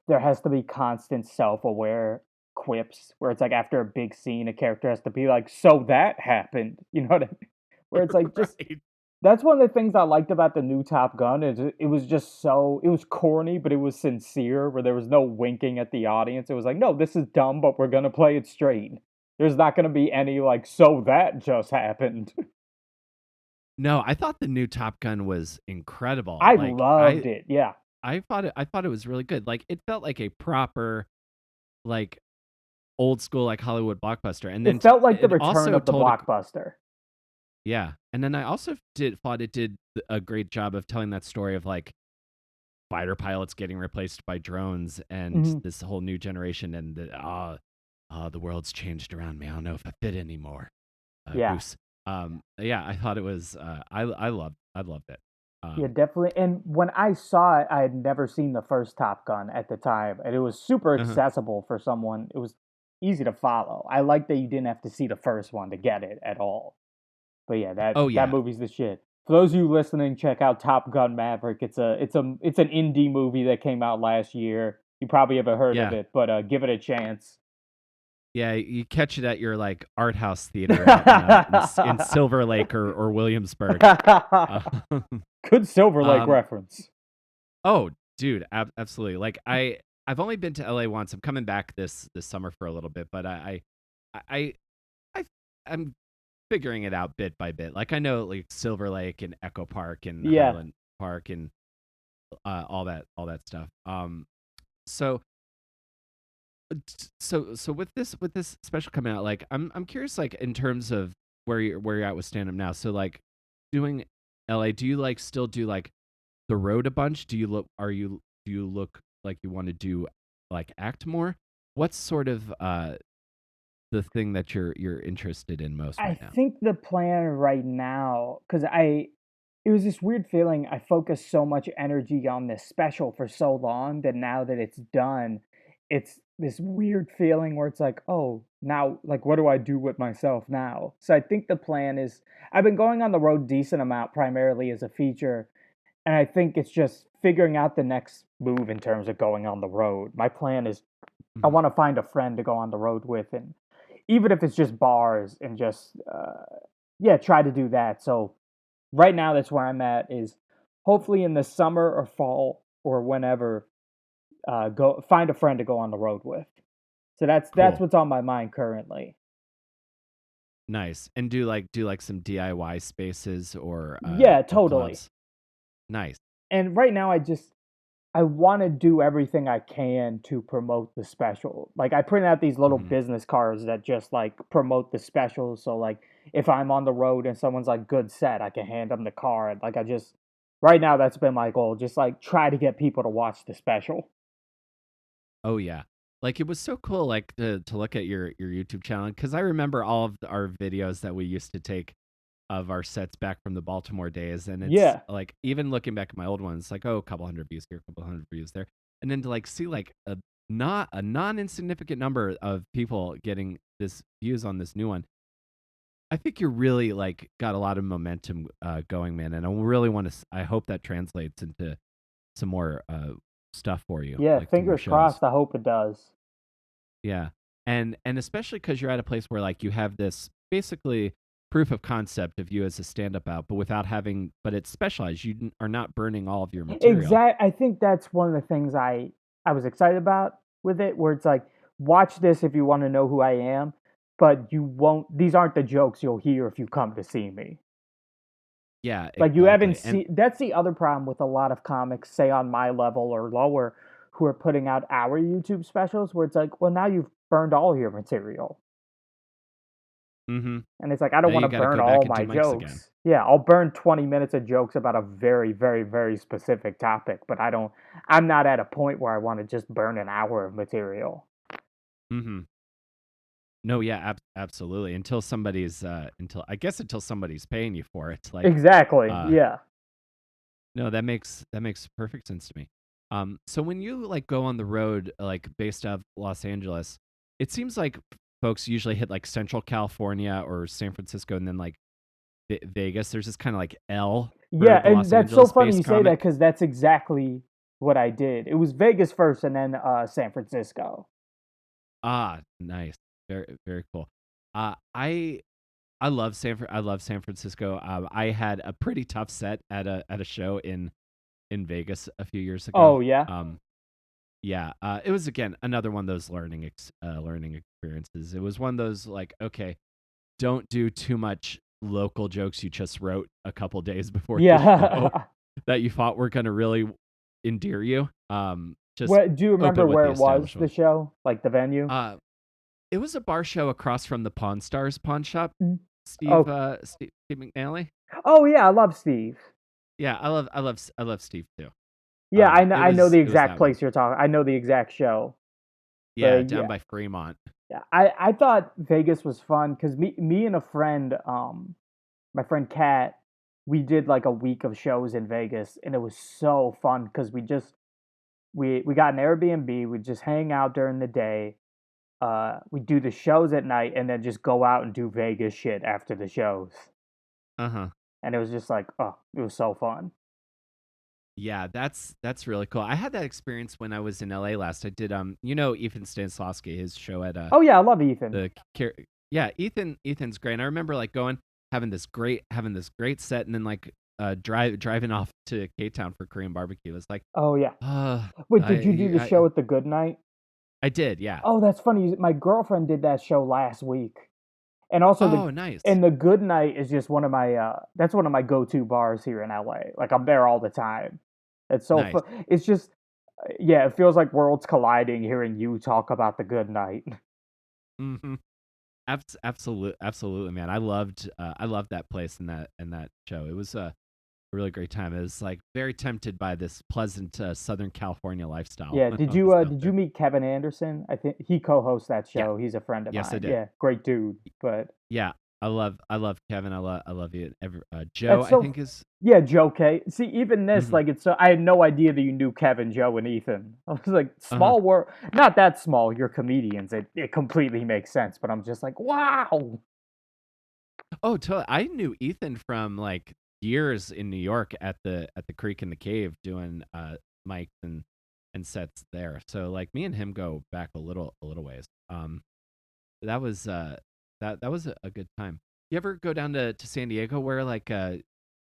there has to be constant self aware quips where it's like after a big scene a character has to be like, so that happened. You know what I mean? Where it's like just Right. that's one of the things I liked about the new Top Gun is it was just so it was corny, but it was sincere, where there was no winking at the audience. It was like, no, this is dumb, but we're gonna play it straight. There's not gonna be any like, so that just happened. No, I thought the new Top Gun was incredible. I Like loved it. Yeah, I thought it was really good. Like it felt like a proper like old school like Hollywood blockbuster. And then it felt like the it return also of the told a blockbuster. yeah. And then I also did thought it did a great job of telling that story of like fighter pilots getting replaced by drones and Hmm. this whole new generation and the world's changed around me. I don't know if I fit anymore. Yeah, Goose. Yeah, I thought it was I loved it. yeah, Um definitely. And when I saw it, I had never seen the first Top Gun at the time, and it was super uh accessible for someone. It was easy to follow. I like that you didn't have to see the first one to get it at all. But yeah, Oh that yeah. movie's the shit. For those of you listening, check out Top Gun Maverick. It's an indie movie that came out last year. You probably haven't heard of Yeah. it, but give it a chance. Yeah, you catch it at your like art house theater out in Silver Lake or Williamsburg. Uh, Good Silver Lake um reference. oh, dude, absolutely. Like I've only been to LA once. I'm coming back this summer for a little bit, but I I I'm figuring it out bit by bit. Like I know like Silver Lake and Echo Park and Yeah, Highland Park and all that stuff. So so with this special coming out, like I'm curious, like in terms of where you're at with stand up now. So like doing LA, do you like still do like the road a bunch? Do you look like you want to do like act more? What's sort of the thing that you're interested in most I right now? think the plan right now, because it was this weird feeling. I focused so much energy on this special for so long that now that it's done, it's this weird feeling where it's like, oh, now, like, what do I do with myself now? So I think the plan is I've been going on the road decent amount primarily as a feature, and I think it's just figuring out the next move in terms of going on the road. My plan is I Mhm. want to find a friend to go on the road with, and even if it's just bars and just yeah, try to do that. So right now, that's where I'm at. Is hopefully in the summer or fall or whenever, go find a friend to go on the road with. So that's Cool. what's on my mind currently. Nice. And do like some DIY spaces Yeah, or totally. clubs. Nice. And right now, I want to do everything I can to promote the special. Like I print out these little Mhm. business cards that just like promote the specials. So like if I'm on the road and someone's like good set, I can hand them the card. Like I just right now that's been my goal. Just like try to get people to watch the special. Oh yeah. Like it was so cool like to look at your YouTube channel cuz I remember all of our videos that we used to take of our sets back from the Baltimore days and it's Yeah. like even looking back at my old ones like oh a couple hundred views here, a couple hundred views there. And then to like see like a non insignificant number of people getting this views on this new one. I think you're really like got a lot of momentum going man and I really want to I hope that translates into some more stuff for you, Yeah, like some more fingers shows. crossed. I hope it does. Yeah. And especially because you're at a place where like you have this basically proof of concept of you as a stand-up out, but without having but it's specialized. Are not burning all of your material. I think that's one of the things I was excited about with it, where it's like, watch this if you want to know who I am, but you won't. These aren't the jokes you'll hear if you come to see me. Yeah, Like you haven't exactly. And seen. That's the other problem with a lot of comics, say on my level or lower, who are putting out our YouTube specials, where it's like, well, now you've burned all your material. Mm-hmm. And it's like, I don't Now want you to got to burn go all back into my mics again. jokes. Yeah, I'll burn 20 minutes of jokes about a very, very, very specific topic, but I'm not at a point where I want to just burn an hour of material. Mm-hmm. No, yeah, absolutely. Until somebody's until somebody's paying you for it. Like, Exactly. uh, Yeah. no, that makes perfect sense to me. So when you like go on the road, like based out of Los Angeles, it seems like folks usually hit like Central California or San Francisco, and then like Vegas. There's this kind of like L for Yeah, the and Los that's so Angeles funny based you say that comic. because that's exactly what I did. It was Vegas first and then San Francisco. Ah, nice, very very cool. I love San Francisco. I had a pretty tough set at a show in Vegas a few years ago. Oh, yeah? Um, yeah, it was again another one of those learning experiences. It was one of those like, okay, don't do too much local jokes you just wrote a couple days before the show Yeah. that you thought were gonna really endear you. Just What do you remember open with where the it was, the establishment. show? Like the venue? Uh, it was a bar show across from the Pawn Stars pawn shop. Mm. Oh, Steve McNally. oh yeah, I love Steve. Yeah, I love Steve too. Yeah, It I know the was exact that one. place you're talking. I know the exact show. Yeah, But down yeah, by Fremont. yeah. I thought Vegas was fun because me and a friend, my friend Kat, we did like a week of shows in Vegas, and it was so fun because we got an Airbnb. We just hang out during the day. We do the shows at night, and then just go out and do Vegas shit after the shows. Uh huh. And it was just like, oh, it was so fun. Yeah, that's really cool. I had that experience when I was in LA last. I did Ethan Stanislavski, his show at Oh yeah, I love Ethan. the yeah, Ethan's great. And I remember like going having this great set, and then like driving off to K Town for Korean barbecue. It's like, Oh yeah. uh Wait, did you do the I show at the Good Night? I did, yeah. Oh, that's funny. My girlfriend did that show last week. And also Oh, nice. the Good Night is just one of my that's one of my go-to bars here in LA. Like I'm there all the time. It's so Nice. fun. It's just yeah, it feels like worlds colliding hearing you talk about the Good Night. Mhm. Absolutely, man. I loved that place and that show. It was a really great time. It was like very tempted by this pleasant Southern California lifestyle Yeah, when I was out did you there. meet Kevin Anderson? I think he co-hosts that Yeah, show. He's a friend of yes, I mine. did. Yeah, great dude. But Yeah, I love Kevin. I love you. Joe, that's I so think is. yeah, Joe K. See, even this, Hmm. like, it's so I had no idea that you knew Kevin, Joe, and Ethan. I was like, Uh huh. small world, not that small. You're comedians. It completely makes sense. But I'm just like, wow. Oh, totally. I knew Ethan from like years in New York at the Creek in the Cave doing mics and sets there. So like me and him go back a little ways. That was that was a good time. You ever go down to San Diego where like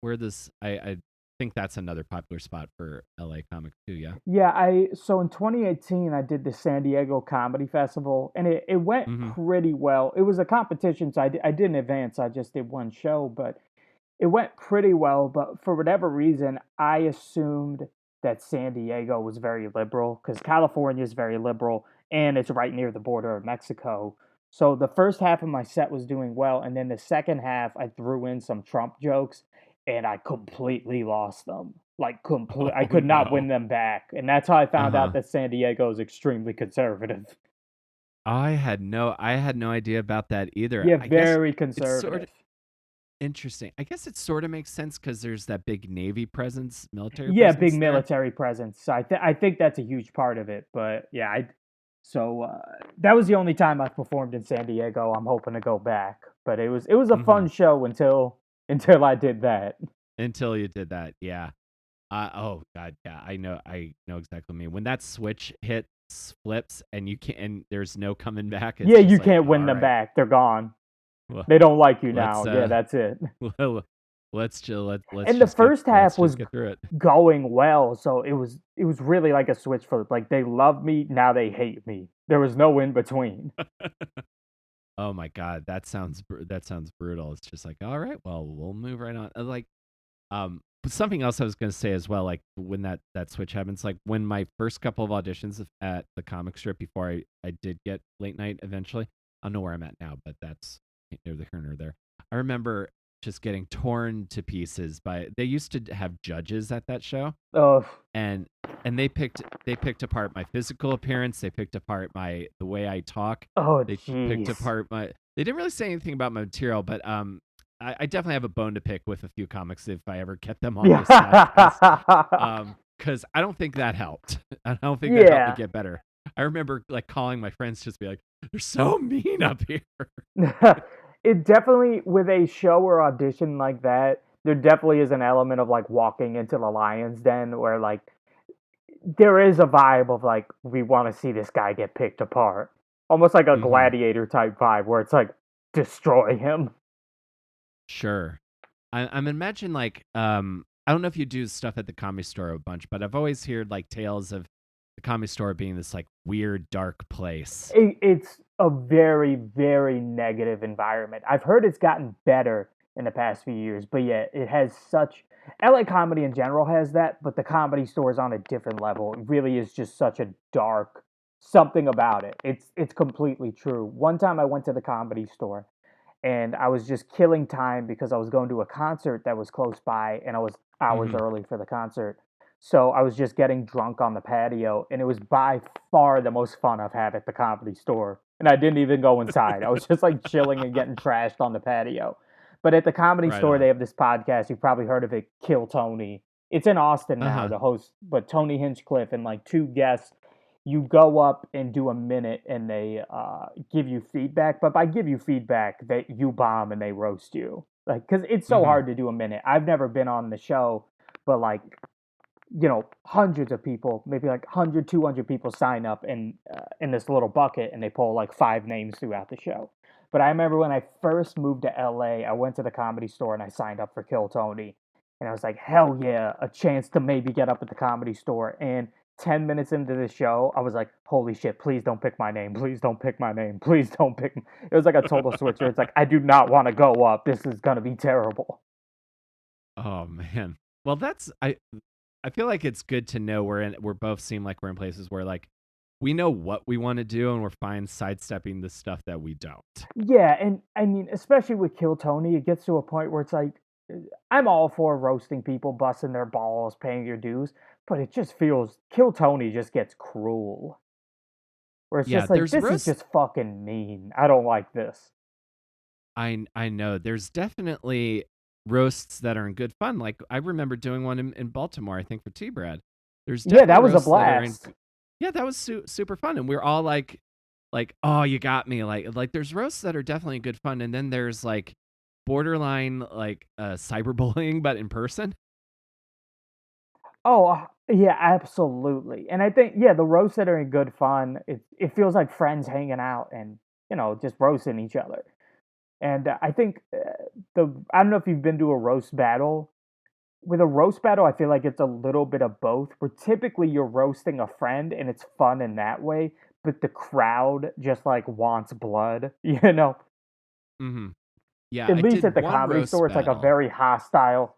where this I think that's another popular spot for LA comics too, yeah. Yeah, I so in 2018 I did the San Diego Comedy Festival, and it went Mhm. pretty well. It was a competition, so I didn't advance. I just did one show, but it went pretty well. But for whatever reason, I assumed that San Diego was very liberal because California is very liberal, and it's right near the border of Mexico. So the first half of my set was doing well, and then the second half I threw in some Trump jokes, and I completely lost them. Like complete, I Oh could not win no. them back, and that's how I found out Uh-huh. that San Diego is extremely conservative. I had no idea about that either. Yeah, I guess very it's sort of conservative. interesting. I guess it sort of makes sense because there's that big Navy presence, military Yeah, big presence there. military presence. So I think that's a huge part of it. But yeah, that was the only time I've performed in San Diego. I'm hoping to go back, but it was a Hmm. fun show until I did that. Until you did that, yeah. Oh God, yeah. I know exactly what you mean. When that switch flips, and you can't, and there's no coming back. Yeah, It's you just like, can't win all them right, back. They're gone. well, They don't like you let's now. Yeah, that's it. let's chill. And the first half Let's was just get through it. going well, so it was really like a switch flip. Like they love me, now they hate me. There was no in between. Oh my God, that sounds brutal. It's just like, all right, well, we'll move right on. Like, But something else I was going to say as well, like when that switch happens, like when my first couple of auditions at the comic strip before I did get late night eventually, I don't know where I'm at now, but that's neither here nor there. I remember just getting torn to pieces by, they used to have judges at that show, Oh, and they picked apart my physical appearance, they picked apart the way I talk, oh, they picked jeez. apart my, they didn't really say anything about my material, but I definitely have a bone to pick with a few comics if I ever get them on this podcast. Yeah. Because I don't think that helped. I don't think that helped me Yeah. get better. I remember like calling my friends just be like, "They're so mean up here." It definitely, with a show or audition like that, there definitely is an element of like walking into the lion's den where like there is a vibe of like we want to see this guy get picked apart. Almost like a Hmm. gladiator type vibe where it's like destroy him. Sure. I'm imagine like I don't know if you do stuff at the Comedy Store a bunch, but I've always heard like tales of the Comedy Store being this like weird dark place. It's a very, very negative environment. I've heard it's gotten better in the past few years, but yeah, it has such. LA comedy in general has that, but the comedy store is on a different level. It really is just such a dark something about it. It's completely true. One time I went to the comedy store and I was just killing time because I was going to a concert that was close by and I was hours Hmm. early for the concert. So I was just getting drunk on the patio and it was by far the most fun I've had at the comedy store. And I didn't even go inside. I was just like chilling and getting trashed on the patio. But at the comedy Right store, on. they have this podcast. You've probably heard of it, Kill Tony. It's in Austin Uh now, huh. the host, but Tony Hinchcliffe and like two guests, you go up and do a minute and they give you feedback, but by give you feedback they you bomb and they roast you, like because it's so Hmm. hard to do a minute. I've never been on the show, but like hundreds of people, maybe like 100 200 people sign up in this little bucket and they pull like five names throughout the show. But I remember when I first moved to LA, I went to the comedy store and I signed up for Kill Tony, and I was like, hell yeah, a chance to maybe get up at the comedy store. And 10 minutes into the show, I was like, holy shit, please don't pick my name, please don't pick my name, please don't pick me. It was like a total switcher. It's like, I do not want to go up, this is going to be terrible. Oh man. Well, I feel like it's good to know we're both seem like we're in places where like we know what we want to do and we're fine sidestepping the stuff that we don't. Yeah, and I mean, especially with Kill Tony, it gets to a point where it's like, I'm all for roasting people, busting their balls, paying your dues, but it just feels Kill Tony just gets cruel. Where it's Yeah, just like, there's this is roast. just fucking mean. I don't like this. I know there's definitely roasts that are in good fun. Like I remember doing one in Baltimore, I think for T Brad. There's Yeah, definitely that was a roasts that are in. blast. Yeah, that was super fun, and we're all like, oh, you got me. Like there's roasts that are definitely good fun, and then there's like borderline like cyberbullying, but in person. Oh, yeah, absolutely. And I think, yeah, the roasts that are in good fun, it feels like friends hanging out and, just roasting each other. And I think I don't know if you've been to a roast battle. With a roast battle, I feel like it's a little bit of both. Where typically you're roasting a friend and it's fun in that way, but the crowd just like wants blood, you know? Hmm. Yeah, At I least at did the one comedy roast store, it's like a battle. very hostile.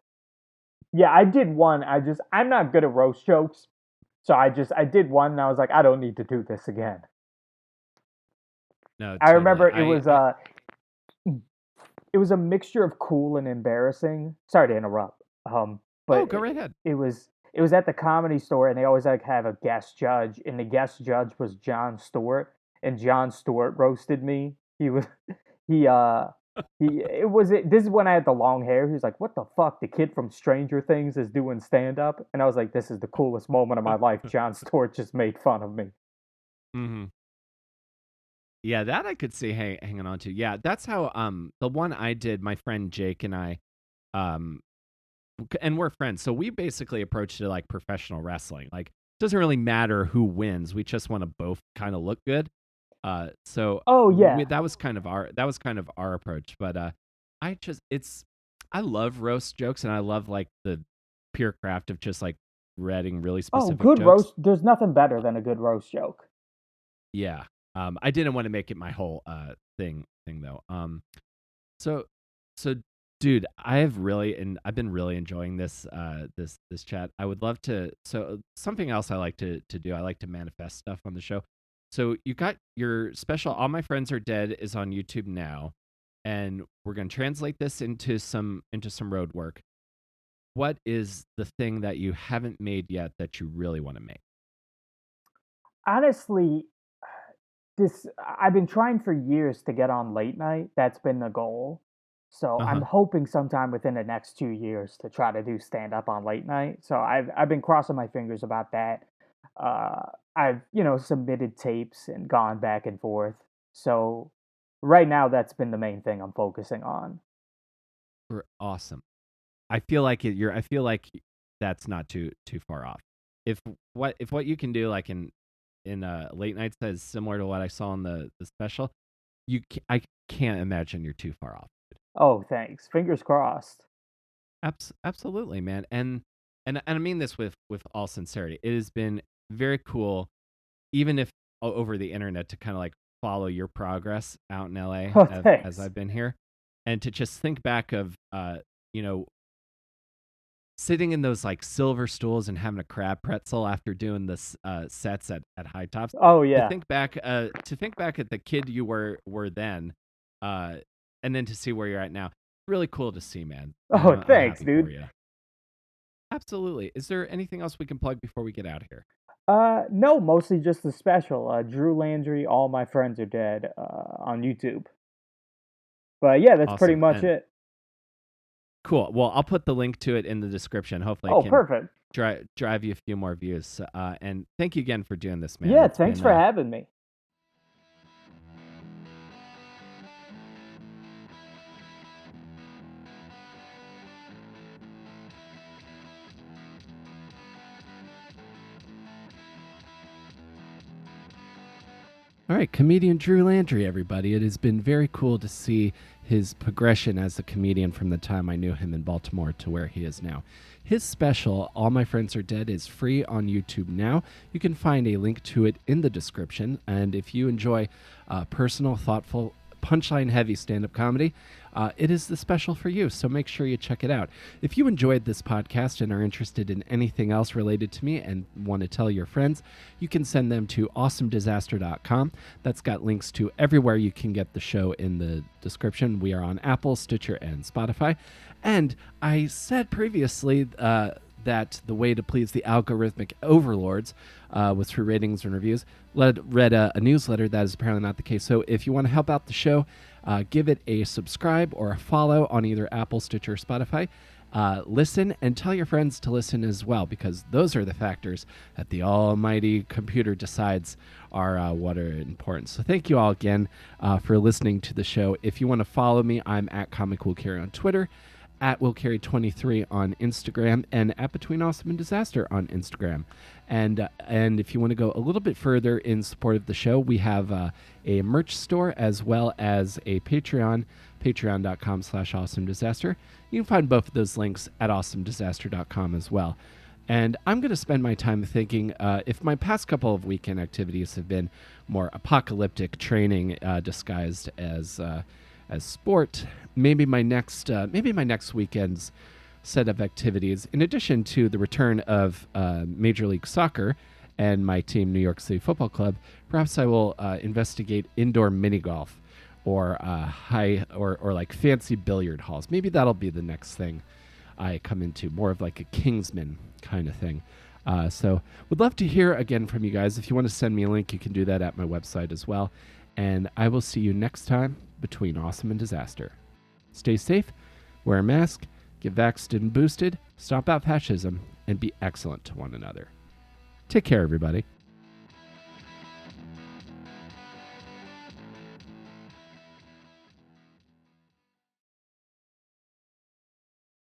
Yeah, I did one. I'm not good at roast jokes. So I did one and I was like, I don't need to do this again. No, I totally. remember it was a mixture of cool and embarrassing. Sorry to interrupt. But Oh, go right ahead. it was at the comedy store, and they always like have a guest judge, and the guest judge was John Stewart, and John Stewart roasted me. He was he he it was it. This is when I had the long hair. He was like, "What the fuck? The kid from Stranger Things is doing stand up," and I was like, "This is the coolest moment of my life." John Stewart just made fun of me. Hmm. Yeah, that I could see hanging on to. Yeah, that's how the one I did, my friend Jake and I um and we're friends. So we basically approached it like professional wrestling. Like it doesn't really matter who wins. We just want to both kind of look good. So Oh yeah. that was kind of our approach. But I just it's I love roast jokes and I love like the pure craft of just like reading really Oh, specific good jokes. roast. There's nothing better Uh, than a good roast joke. yeah. I didn't want to make it my whole thing though. So so Dude, I've been really enjoying this chat. I would love to. So something else I like to do. I like to manifest stuff on the show. So you got your special. All My Friends Are Dead is on YouTube now, and we're gonna translate this into some road work. What is the thing that you haven't made yet that you really want to make? Honestly, this I've been trying for years to get on late night. That's been the goal. So Uh I'm huh. hoping sometime within the next 2 years to try to do stand up on late night. So I've been crossing my fingers about that. Uh, I've submitted tapes and gone back and forth. So right now that's been the main thing I'm focusing on. We're awesome. I feel like I feel like that's not too far off. If what you can do like in late nights that is similar to what I saw in the special, I can't imagine you're too far off. Oh, thanks. Fingers crossed. Absolutely, man. And I mean this with all sincerity. It has been very cool, even if over the internet, to kind of like follow your progress out in LA Oh, as thanks. I've been here, and to just think back of you know sitting in those like silver stools and having a crab pretzel after doing this sets at High Tops. Oh To yeah. think back at the kid you were then, uh, and then to see where you're at now. Really cool to see, man. And Oh, I'm thanks, happy for dude. you. Absolutely. Is there anything else we can plug before we get out of here? No, mostly just the special. Drew Landry, All My Friends Are Dead, on YouTube. But yeah, that's pretty Awesome. much And it. cool. Well, I'll put the link to it in the description. Hopefully, it Oh, can perfect. drive you a few more views. And thank you again for doing this, man. Yeah, It's thanks been for having me. all right, comedian Drew Landry, everybody. It has been very cool to see his progression as a comedian from the time I knew him in Baltimore to where he is now. His special, All My Friends Are Dead, is free on YouTube now. You can find a link to it in the description. And if you enjoy personal, thoughtful, punchline heavy stand up comedy, it is the special for you. So make sure you check it out. If you enjoyed this podcast and are interested in anything else related to me and want to tell your friends, you can send them to awesomedisaster.com. That's got links to everywhere you can get the show in the description. We are on Apple, Stitcher, and Spotify. And I said previously that the way to please the algorithmic overlords was through ratings and reviews. Read a newsletter. That is apparently not the case. So if you want to help out the show, give it a subscribe or a follow on either Apple, Stitcher, or Spotify. Listen and tell your friends to listen as well, because those are the factors that the almighty computer decides are what are important. So thank you all again for listening to the show. If you want to follow me, I'm at Comic Will Carry on Twitter, at WillCarry23 on Instagram, and at Between Awesome and Disaster on Instagram. And if you want to go a little bit further in support of the show, we have a merch store as well as a Patreon, patreon.com/awesomedisaster. You can find both of those links at awesomedisaster.com as well. And I'm going to spend my time thinking if my past couple of weekend activities have been more apocalyptic training disguised as sport, maybe my next weekend's set of activities, in addition to the return of Major League Soccer and my team, New York City Football Club, perhaps I will investigate indoor mini golf or high or like fancy billiard halls. Maybe that'll be the next thing I come into, more of like a Kingsman kind of thing. So would love to hear again from you guys. If you want to send me a link, you can do that at my website as well. And I will see you next time between Awesome and Disaster. Stay safe, wear a mask, get vaxxed and boosted, stop out fascism, and be excellent to one another. Take care, everybody.